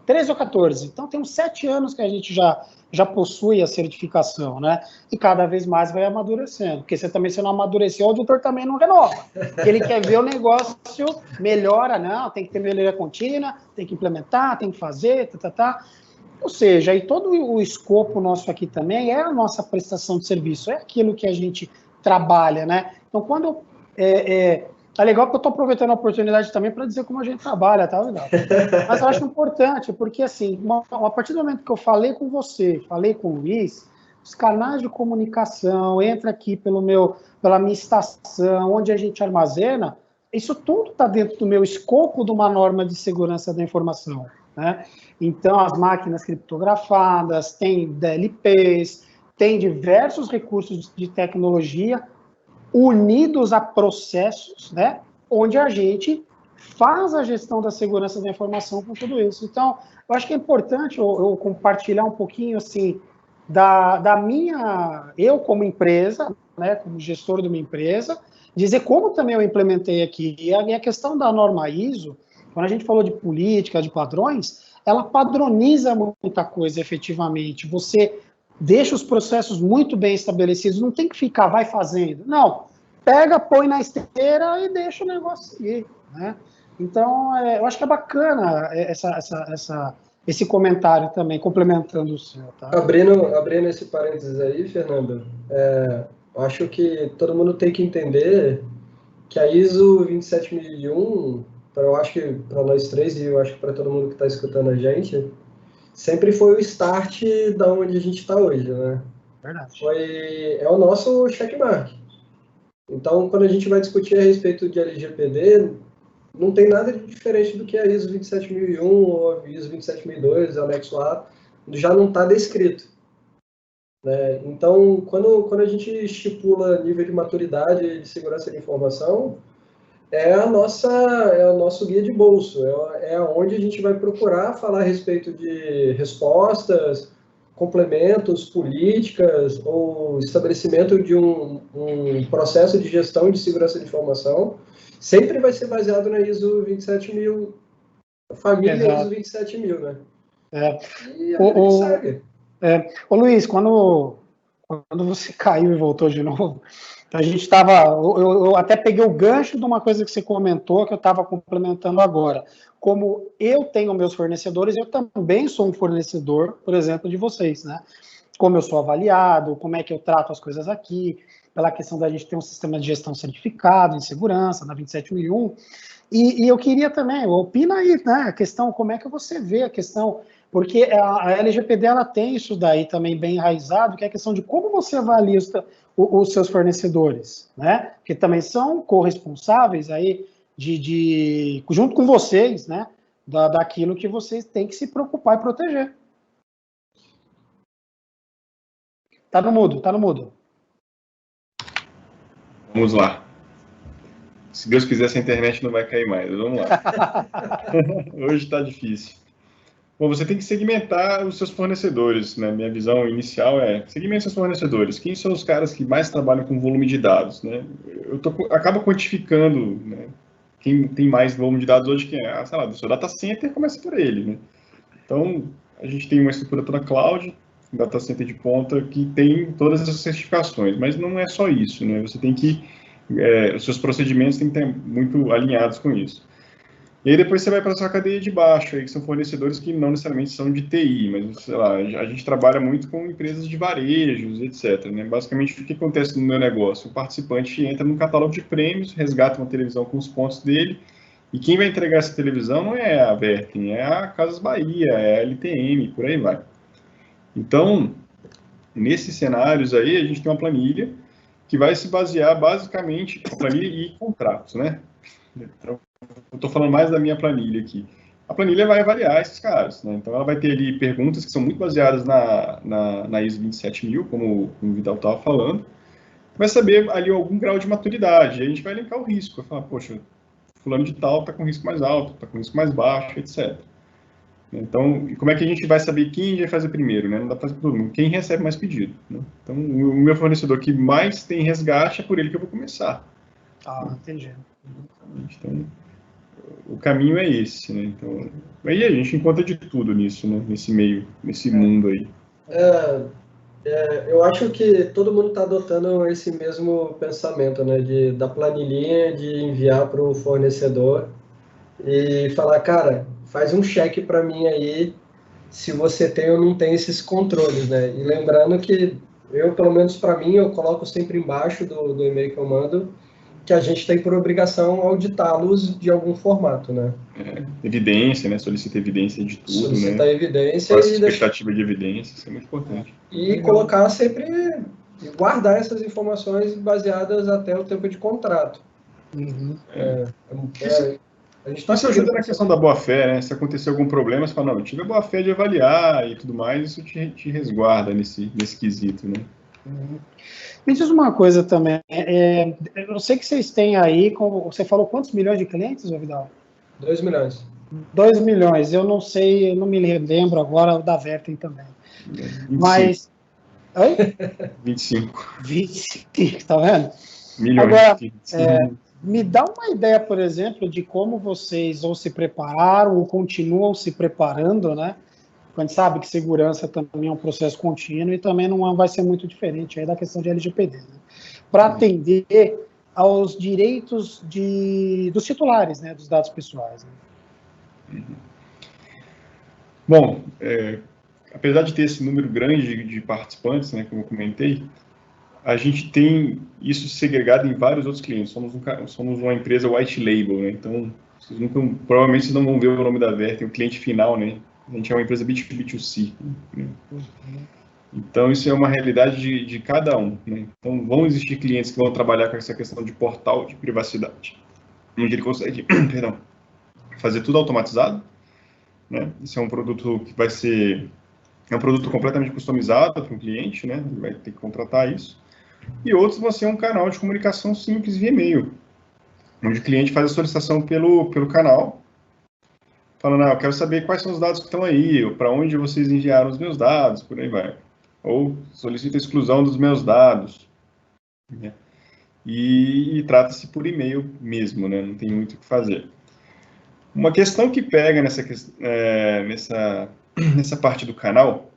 13 ou 14. Então, tem uns 7 anos que a gente já possui a certificação, né? E cada vez mais vai amadurecendo. Porque você não amadureceu, o auditor também não renova. Ele quer ver o negócio melhora, não, tem que ter melhoria contínua, tem que implementar, tem que fazer, Ou seja, e todo o escopo nosso aqui também é a nossa prestação de serviço, é aquilo que a gente trabalha, né? Então, quando... é legal que eu estou aproveitando a oportunidade também para dizer como a gente trabalha, tá, legal? Mas eu acho importante, porque, assim, a partir do momento que eu falei com você, falei com o Luiz, os canais de comunicação, entra aqui pela minha estação, onde a gente armazena, isso tudo está dentro do meu escopo de uma norma de segurança da informação, né? Então, as máquinas criptografadas, tem DLPs, tem diversos recursos de tecnologia unidos a processos, né, onde a gente faz a gestão da segurança da informação com tudo isso. Então, eu acho que é importante eu compartilhar um pouquinho, assim, eu como empresa, né, como gestor de uma empresa, dizer como também eu implementei aqui. E a questão da norma ISO, quando a gente falou de política, de padrões, ela padroniza muita coisa, efetivamente. Você deixa os processos muito bem estabelecidos, não tem que ficar, vai fazendo. Não, pega, põe na esteira e deixa o negócio seguir, né? Então, eu acho que é bacana esse comentário também, complementando o seu, tá? Abrindo esse parênteses aí, Fernando, acho que todo mundo tem que entender que a ISO 27001, eu acho que para nós três, e eu acho que para todo mundo que está escutando a gente, sempre foi o start da onde a gente está hoje, né? Verdade. É o nosso checkmark. Então, quando a gente vai discutir a respeito de LGPD, não tem nada de diferente do que a ISO 27001 ou a ISO 27002, anexo A, já não está descrito. Né? Então, quando a gente estipula nível de maturidade de segurança de informação, é o nosso guia de bolso, é onde a gente vai procurar falar a respeito de respostas, complementos, políticas ou estabelecimento de um processo de gestão de segurança de informação, sempre vai ser baseado na ISO 27000, a família Exato. ISO 27000, né? E a vida que segue. Ô Luiz, quando você caiu e voltou de novo, a gente estava. Eu até peguei o gancho de uma coisa que você comentou, que eu estava complementando agora. Como eu tenho meus fornecedores, eu também sou um fornecedor, por exemplo, de vocês, né? Como eu sou avaliado, como é que eu trato as coisas aqui, pela questão da gente ter um sistema de gestão certificado em segurança, na 27001. E eu queria também, opina aí, né? A questão, como é que você vê a questão. Porque a LGPD ela tem isso daí também bem enraizado, que é a questão de como você avalia os seus fornecedores, né? Que também são corresponsáveis aí junto com vocês, né? Daquilo que vocês têm que se preocupar e proteger. Tá no mudo, tá no mudo. Vamos lá. Se Deus quiser, essa internet não vai cair mais. Vamos lá. Hoje está difícil. Bom, você tem que segmentar os seus fornecedores, né? Minha visão inicial é segmente seus fornecedores. Quem são os caras que mais trabalham com volume de dados, né? Acabo quantificando, né? Quem tem mais volume de dados hoje, quem é, sei lá, do seu data center, começa por ele, né? Então, a gente tem uma estrutura toda cloud, um data center de ponta, que tem todas essas certificações, mas não é só isso, né? Você tem que, os seus procedimentos têm que estar muito alinhados com isso. E aí depois você vai para a sua cadeia de baixo, aí, que são fornecedores que não necessariamente são de TI, mas, sei lá, a gente trabalha muito com empresas de varejos, etc. Né? Basicamente, o que acontece no meu negócio? O participante entra num catálogo de prêmios, resgata uma televisão com os pontos dele, e quem vai entregar essa televisão não é a Vertem, é a Casas Bahia, é a LTM, por aí vai. Então, nesses cenários aí, a gente tem uma planilha que vai se basear basicamente em planilha e contratos, né? Então, eu estou falando mais da minha planilha aqui. A planilha vai avaliar esses caras, né? Então, ela vai ter ali perguntas que são muito baseadas na ISO 27000, como o Vidal estava falando. Vai saber ali algum grau de maturidade. Aí a gente vai elencar o risco. Vai falar, poxa, fulano de tal está com risco mais alto, está com risco mais baixo, etc. Então, como é que a gente vai saber quem vai fazer primeiro, né? Não dá para fazer todo mundo. Quem recebe mais pedido, né? Então, o meu fornecedor que mais tem resgate é por ele que eu vou começar. Ah, entendi. Então, o caminho é esse, né? Então, aí a gente encontra de tudo nisso, né? Nesse meio, nesse mundo aí. Eu acho que todo mundo está adotando esse mesmo pensamento, né? Da planilhinha, de enviar para o fornecedor e falar, cara, faz um cheque para mim aí se você tem ou não tem esses controles, né? E lembrando que eu, pelo menos para mim, eu coloco sempre embaixo do e-mail que eu mando que a gente tem por obrigação auditá-los de algum formato, né? Evidência, né? Solicita evidência de tudo, Solicitar né? evidência Qual a expectativa de evidência, isso é muito importante. E colocar sempre, guardar essas informações baseadas até o tempo de contrato. Uhum. A gente tá isso ajuda na questão da boa-fé, né? Se acontecer algum problema, você fala, não, eu tive a boa-fé de avaliar e tudo mais, isso te resguarda nesse quesito, né? Uhum. Me diz uma coisa também, eu sei que vocês têm aí, você falou quantos milhões de clientes, Vidal? 2 milhões. 2 milhões, eu não sei, eu não me lembro agora da Vertem também. 25. Mas... Oi? 25. 25, tá vendo? Milhões. Agora, me dá uma ideia, por exemplo, de como vocês ou se prepararam ou continuam se preparando, né? A gente sabe que segurança também é um processo contínuo e também não vai ser muito diferente aí da questão de LGPD, né? Para atender aos direitos dos titulares, né, dos dados pessoais. Né? Bom, apesar de ter esse número grande de participantes, né, como eu comentei, a gente tem isso segregado em vários outros clientes. Somos uma empresa white label, né? Então, provavelmente vocês não vão ver o nome da Vertem, o cliente final, né? A gente é uma empresa B2B2C. Né? Então, isso é uma realidade de cada um. Né? Então, vão existir clientes que vão trabalhar com essa questão de portal de privacidade, onde ele consegue fazer tudo automatizado. Né? Esse é um produto que vai ser... É um produto completamente customizado para o cliente, né? Ele vai ter que contratar isso. E outros vão ser um canal de comunicação simples via e-mail, onde o cliente faz a solicitação pelo canal, falando, eu quero saber quais são os dados que estão aí, ou para onde vocês enviaram os meus dados, por aí vai. Ou solicita a exclusão dos meus dados. Né? E trata-se por e-mail mesmo, né? Não tem muito o que fazer. Uma questão que pega nessa parte do canal,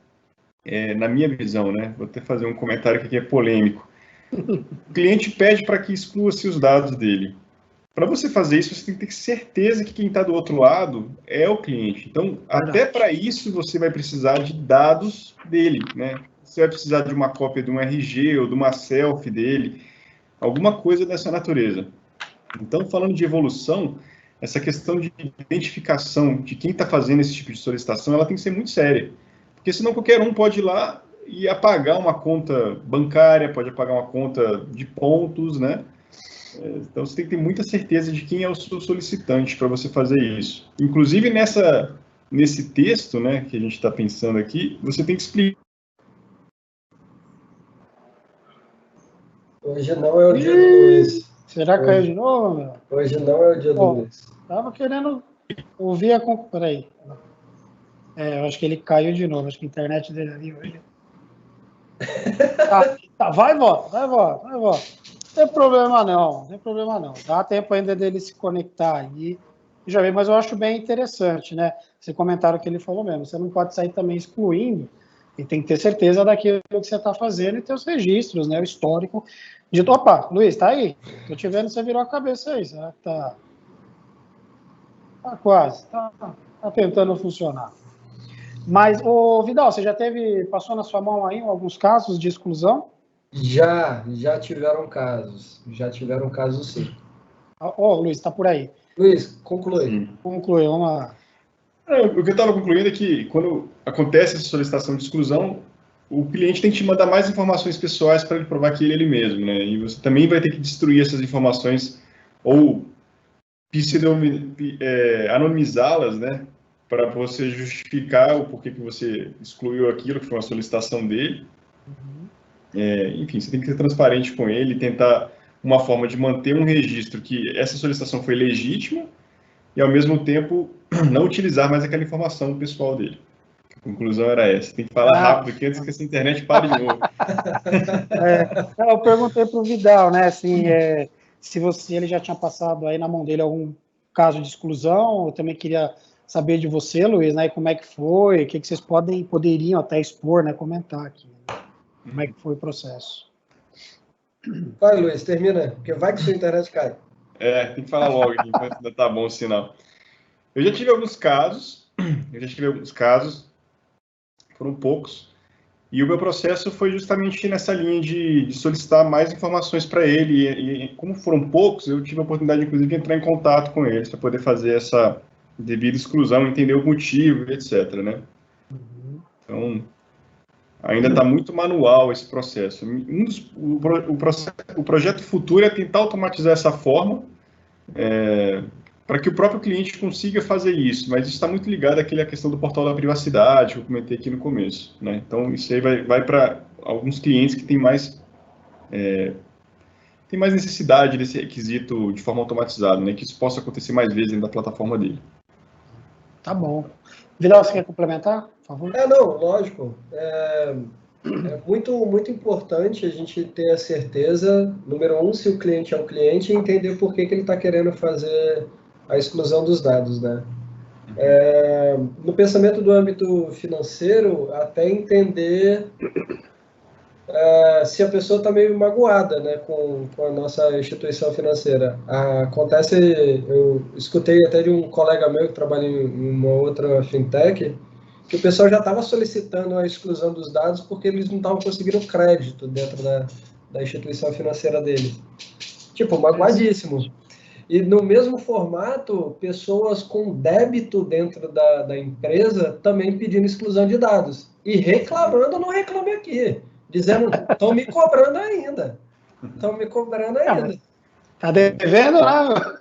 na minha visão, né? Vou até fazer um comentário aqui que é polêmico. O cliente pede para que exclua-se os dados dele. Para você fazer isso, você tem que ter certeza que quem está do outro lado é o cliente. Então, até para isso, você vai precisar de dados dele, né? Você vai precisar de uma cópia de um RG ou de uma selfie dele, alguma coisa dessa natureza. Então, falando de evolução, essa questão de identificação de quem está fazendo esse tipo de solicitação, ela tem que ser muito séria. Porque senão qualquer um pode ir lá e apagar uma conta bancária, pode apagar uma conta de pontos, né? Então, você tem que ter muita certeza de quem é o seu solicitante para você fazer isso. Inclusive, nesse texto, né, que a gente está pensando aqui, você tem que explicar Hoje não é o dia do Luiz. Será que caiu de novo, meu? Hoje não é o dia do Luiz. Tava querendo ouvir a... Peraí. Eu acho que ele caiu de novo. Acho que a internet dele ali hoje... Tá, vai e volta. Não tem problema não. Dá tempo ainda dele se conectar aí. Já vi, mas eu acho bem interessante, né? Esse comentário que ele falou mesmo. Você não pode sair também excluindo e tem que ter certeza daquilo que você está fazendo e ter os registros, né? O histórico. Opa, Luiz, tá aí? Tô te vendo, você virou a cabeça aí. Será que tá quase. Tá tentando funcionar. Mas, ô Vidal, você já passou na sua mão aí alguns casos de exclusão? Já tiveram casos. Já tiveram casos, sim. Luiz, tá por aí. Luiz, conclui. Conclui, vamos lá. O que eu estava concluindo é que quando acontece essa solicitação de exclusão, o cliente tem que te mandar mais informações pessoais para ele provar que ele mesmo, né? E você também vai ter que destruir essas informações ou anonimizá-las, né? Para você justificar o porquê que você excluiu aquilo, que foi uma solicitação dele. Enfim, você tem que ser transparente com ele, tentar uma forma de manter um registro que essa solicitação foi legítima e, ao mesmo tempo, não utilizar mais aquela informação pessoal dele. A conclusão era essa. Tem que falar rápido aqui antes que essa internet pare de novo. Eu perguntei para o Vidal, né, assim, se ele já tinha passado aí na mão dele algum caso de exclusão. Eu também queria saber de você, Luiz, né, como é que foi, o que vocês poderiam até expor, né, comentar aqui. Como é que foi o processo? Vai, Luiz, termina, porque vai que sua internet cai. Tem que falar logo aqui, enquanto ainda tá bom o sinal. Eu já tive alguns casos, foram poucos, e o meu processo foi justamente nessa linha de solicitar mais informações para ele, e como foram poucos, eu tive a oportunidade, inclusive, de entrar em contato com eles para poder fazer essa devida exclusão, entender o motivo, etc., né? Então, ainda está muito manual esse processo. O projeto futuro é tentar automatizar essa forma, para que o próprio cliente consiga fazer isso, mas isso está muito ligado àquela questão do portal da privacidade que eu comentei aqui no começo, né? Então, isso aí vai para alguns clientes que têm mais necessidade desse requisito de forma automatizada, né? Que isso possa acontecer mais vezes dentro da plataforma dele. Tá bom. Vidal, você quer complementar, por favor? Não, lógico. É muito importante a gente ter a certeza, número um, se o cliente é um cliente, e entender por que ele está querendo fazer a exclusão dos dados, né? No pensamento do âmbito financeiro, até entender se a pessoa está meio magoada, né, com a nossa instituição financeira. Eu escutei até de um colega meu que trabalha em uma outra fintech, que o pessoal já estava solicitando a exclusão dos dados porque eles não estavam conseguindo crédito dentro da instituição financeira deles. Tipo, magoadíssimo. E no mesmo formato, pessoas com débito dentro da empresa também pedindo exclusão de dados. E reclamando no Reclame Aqui. Dizendo, estão me cobrando ainda. Tá devendo lá?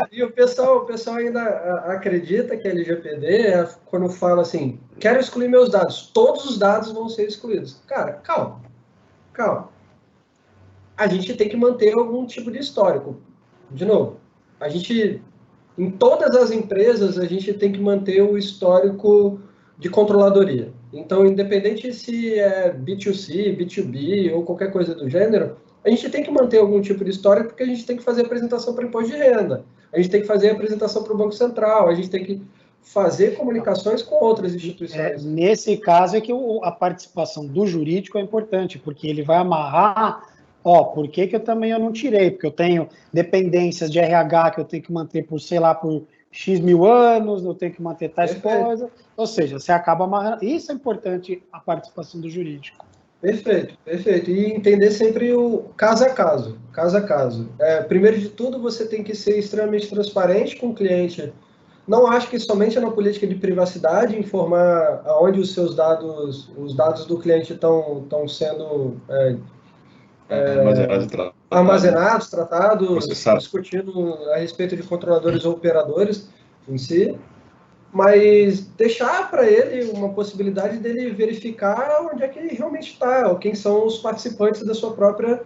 E o pessoal ainda acredita que a LGPD, quando fala assim, quero excluir meus dados, todos os dados vão ser excluídos. Cara, calma. A gente tem que manter algum tipo de histórico. De novo, em todas as empresas, a gente tem que manter o histórico de controladoria. Então, independente se é B2C, B2B ou qualquer coisa do gênero, a gente tem que manter algum tipo de histórico porque a gente tem que fazer apresentação para imposto de renda, a gente tem que fazer apresentação para o Banco Central, a gente tem que fazer comunicações com outras instituições. Nesse caso é que a participação do jurídico é importante, porque ele vai amarrar, por que eu também não tirei? Porque eu tenho dependências de RH que eu tenho que manter por X mil anos, eu tenho que manter tais coisas, ou seja, você acaba amarrando. Isso é importante, a participação do jurídico. Perfeito. E entender sempre o caso a caso. Primeiro de tudo, você tem que ser extremamente transparente com o cliente. Não acho que somente na política de privacidade informar aonde os dados do cliente estão sendo armazenados, tratados, processado, discutindo a respeito de controladores ou operadores em si, mas deixar para ele uma possibilidade dele verificar onde é que ele realmente está, ou quem são os participantes da sua própria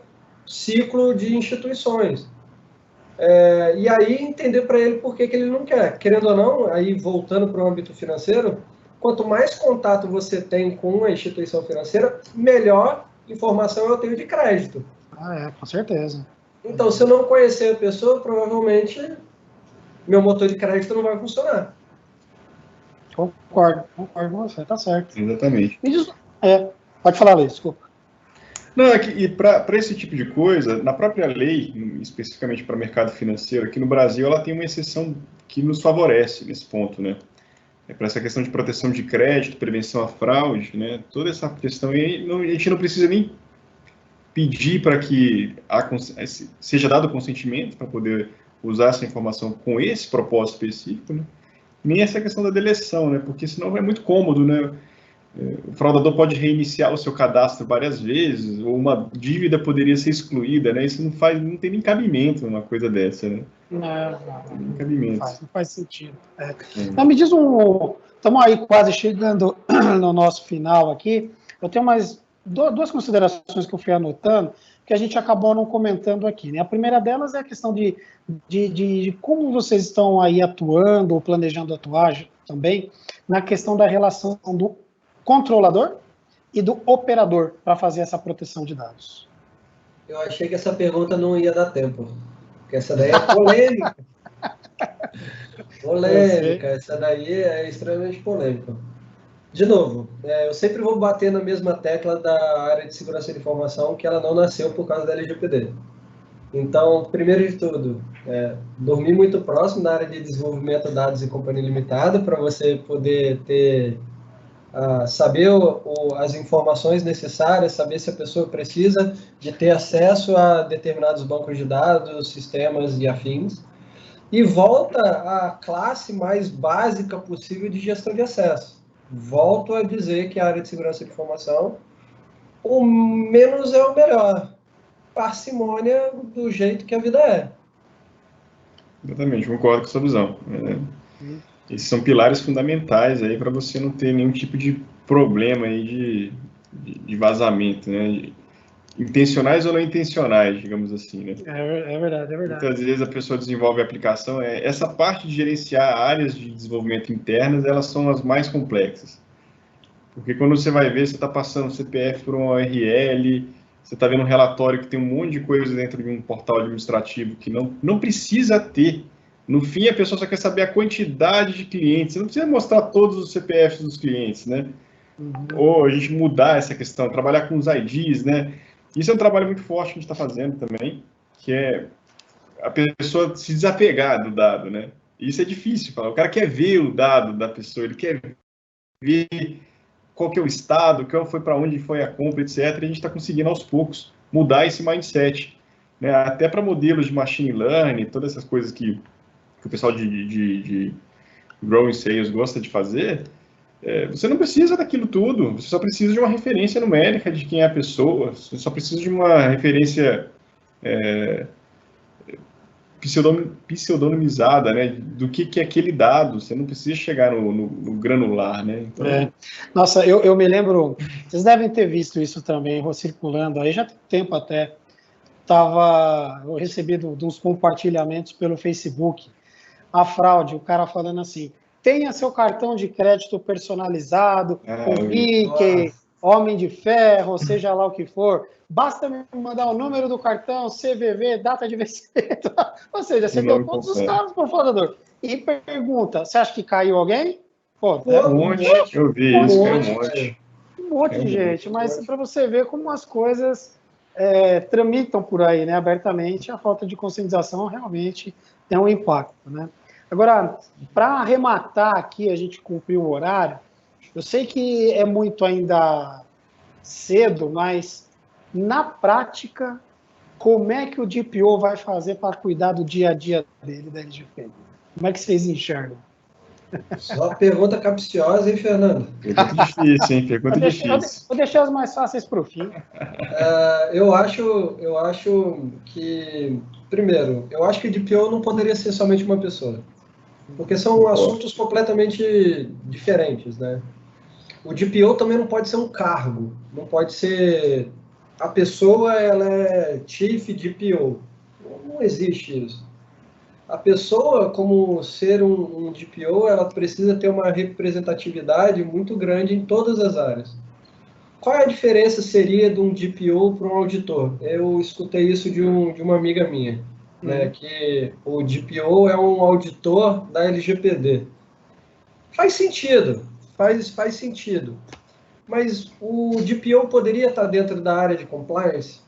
ciclo de instituições. E aí entender para ele por que ele não quer. Querendo ou não, aí voltando para o âmbito financeiro, quanto mais contato você tem com a instituição financeira, melhor informação eu tenho de crédito. Com certeza. Então, se eu não conhecer a pessoa, provavelmente meu motor de crédito não vai funcionar. Concordo com você, tá certo. Exatamente. Pode falar, Luiz, desculpa. Não, e para esse tipo de coisa, na própria lei, especificamente para o mercado financeiro, aqui no Brasil, ela tem uma exceção que nos favorece nesse ponto, né? Para essa questão de proteção de crédito, prevenção à fraude, né? Toda essa questão aí, a gente não precisa nem pedir para que seja dado consentimento para poder usar essa informação com esse propósito específico, né? Nem essa questão da deleção, né? Porque senão é muito cômodo, né? O fraudador pode reiniciar o seu cadastro várias vezes, ou uma dívida poderia ser excluída, né? Isso não tem nem cabimento numa coisa dessa, né? Não faz sentido. Então, me diz estamos aí quase chegando no nosso final aqui. Eu tenho mais duas considerações que eu fui anotando, que a gente acabou não comentando aqui, né? A primeira delas é a questão de como vocês estão aí atuando, ou planejando atuar também, na questão da relação do controlador e do operador para fazer essa proteção de dados. Eu achei que essa pergunta não ia dar tempo, porque essa daí é polêmica. Essa daí é extremamente polêmica. De novo, eu sempre vou bater na mesma tecla da área de segurança de informação, que ela não nasceu por causa da LGPD. Então, primeiro de tudo, dormir muito próximo da área de desenvolvimento de dados e companhia limitada, para você poder saber as informações necessárias, saber se a pessoa precisa de ter acesso a determinados bancos de dados, sistemas e afins. E volta à classe mais básica possível de gestão de acesso. Volto a dizer que a área de segurança de informação, o menos é o melhor. Parcimônia do jeito que a vida é. Exatamente, concordo com a sua visão. Esses são pilares fundamentais aí para você não ter nenhum tipo de problema aí de vazamento, né? Intencionais ou não intencionais, digamos assim, né? É verdade. Muitas vezes a pessoa desenvolve a aplicação, essa parte de gerenciar áreas de desenvolvimento internas, elas são as mais complexas. Porque quando você vai ver, você está passando o CPF por uma URL, você está vendo um relatório que tem um monte de coisa dentro de um portal administrativo que não precisa ter. No fim, a pessoa só quer saber a quantidade de clientes. Você não precisa mostrar todos os CPFs dos clientes, né? Ou a gente mudar essa questão, trabalhar com os IDs, né? Isso é um trabalho muito forte que a gente está fazendo também, que é a pessoa se desapegar do dado, né? Isso é difícil. O cara quer ver o dado da pessoa, ele quer ver qual que é o estado, para onde foi a compra, etc. E a gente está conseguindo, aos poucos, mudar esse mindset, né? Até para modelos de machine learning, todas essas coisas que o pessoal de growing sales gosta de fazer, você não precisa daquilo tudo, você só precisa de uma referência numérica de quem é a pessoa, você só precisa de uma referência pseudonimizada, né, do que é aquele dado, você não precisa chegar no granular, né? Então... Nossa, eu me lembro, vocês devem ter visto isso também, circulando aí, já tem tempo até, eu recebi de uns compartilhamentos pelo Facebook, a fraude, o cara falando assim, tenha seu cartão de crédito personalizado, com Mickey, Homem de Ferro, seja lá o que for, basta me mandar o número do cartão, CVV, data de vencimento, ou seja, você deu todos os casos para o fraudador. E pergunta, você acha que caiu alguém? Um monte, eu vi isso, um monte de gente, mas para você ver como as coisas tramitam por aí, né, abertamente, a falta de conscientização realmente tem um impacto, né? Agora, para arrematar aqui, a gente cumpriu o horário, eu sei que é muito ainda cedo, mas na prática, como é que o DPO vai fazer para cuidar do dia a dia dele, da LGPD? Como é que vocês enxergam? Só pergunta capciosa, hein, Fernando? Pergunta difícil, hein? Pergunta difícil. Vou deixar as mais fáceis para o fim. Eu acho que, primeiro, eu acho que o DPO não poderia ser somente uma pessoa, porque são assuntos completamente diferentes, né? O DPO também não pode ser um cargo, não pode ser a pessoa ela é Chief DPO. Não existe isso. A pessoa, como ser um DPO, ela precisa ter uma representatividade muito grande em todas as áreas. Qual é a diferença seria de um DPO para um auditor? Eu escutei isso de uma amiga minha, né, que o DPO é um auditor da LGPD. Faz sentido, faz sentido. Mas o DPO poderia estar dentro da área de compliance?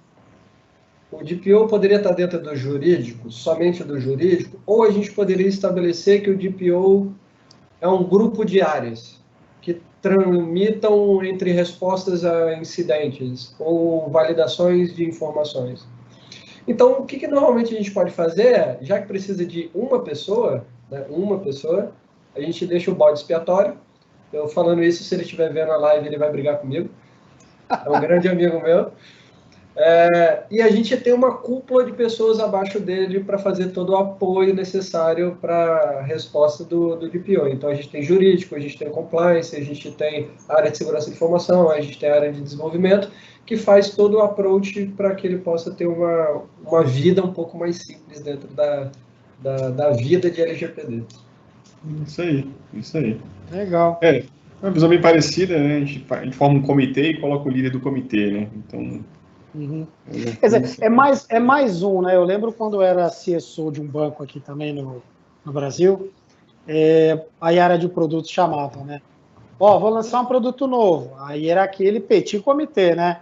O DPO poderia estar dentro do jurídico, somente do jurídico? Ou a gente poderia estabelecer que o DPO é um grupo de áreas que tramitam entre respostas a incidentes ou validações de informações? Então, o que normalmente a gente pode fazer, já que precisa de uma pessoa, né, a gente deixa o bode expiatório. Eu falando isso, se ele estiver vendo a live, ele vai brigar comigo. É um grande amigo meu. E a gente tem uma cúpula de pessoas abaixo dele para fazer todo o apoio necessário para a resposta do DPO. Então, a gente tem jurídico, a gente tem compliance, a gente tem área de segurança de informação, a gente tem área de desenvolvimento, que faz todo o approach para que ele possa ter uma vida um pouco mais simples dentro da vida de LGPD. Isso aí. Legal. Uma visão bem parecida, né? A gente forma um comitê e coloca o líder do comitê, né? Então... Quer dizer, é mais um, né? Eu lembro quando eu era CSO de um banco aqui também no Brasil, a área de produtos chamava, né? Vou lançar um produto novo. Aí era aquele petit comitê, né?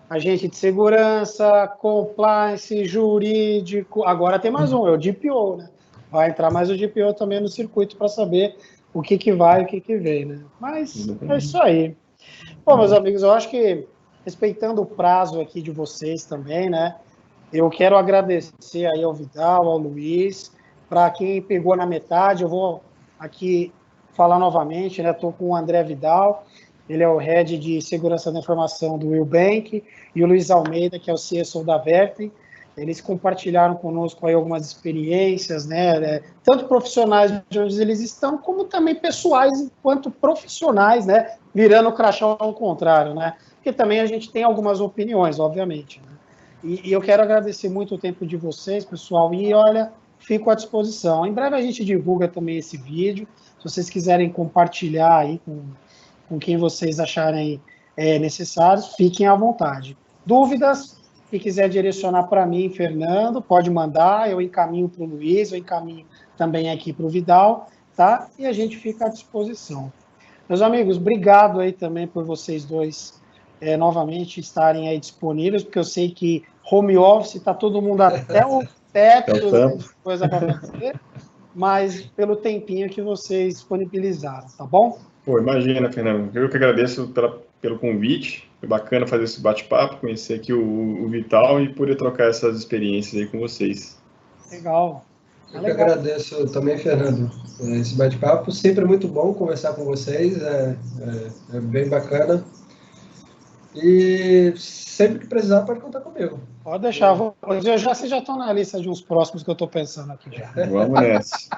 Agente de segurança, compliance, jurídico. Agora tem mais um, é o DPO, né? Vai entrar mais o DPO também no circuito para saber o que vai e o que vem, né? Mas é isso aí. Bom, meus amigos, eu acho que respeitando o prazo aqui de vocês também, né? Eu quero agradecer aí ao Vidal, ao Luiz, para quem pegou na metade, eu vou aqui falar novamente, né? Estou com o André Vidal, ele é o Head de Segurança da Informação do Will Bank, e o Luiz Almeida, que é o CSO da Vertem. Eles compartilharam conosco aí algumas experiências, né? Tanto profissionais de onde eles estão, como também pessoais enquanto profissionais, né? Virando o crachá ao contrário, né? Porque também a gente tem algumas opiniões, obviamente. Né? E eu quero agradecer muito o tempo de vocês, pessoal, e olha, fico à disposição. Em breve a gente divulga também esse vídeo, se vocês quiserem compartilhar aí com quem vocês acharem necessários, fiquem à vontade. Dúvidas, se quiser direcionar para mim, Fernando, pode mandar, eu encaminho para o Luiz, eu encaminho também aqui para o Vidal, tá? E a gente fica à disposição. Meus amigos, obrigado aí também por vocês dois novamente estarem aí disponíveis, porque eu sei que home office está todo mundo até o teto, coisa para fazer, mas pelo tempinho que vocês disponibilizaram, tá bom? Pô, imagina, Fernando. Eu que agradeço pelo convite. Foi bacana fazer esse bate-papo, conhecer aqui o Vital e poder trocar essas experiências aí com vocês. Legal. Eu que agradeço também, Fernando, esse bate-papo. Sempre é muito bom conversar com vocês, é bem bacana. E sempre que precisar, pode contar comigo. Pode deixar. Vocês já estão na lista de uns próximos que eu estou pensando aqui já. Vamos nessa.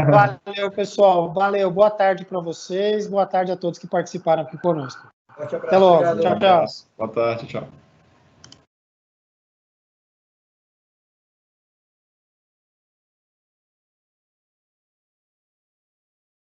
Valeu, pessoal. Valeu. Boa tarde para vocês. Boa tarde a todos que participaram aqui conosco. Até logo. Obrigado. Tchau, tchau. Boa tarde, tchau.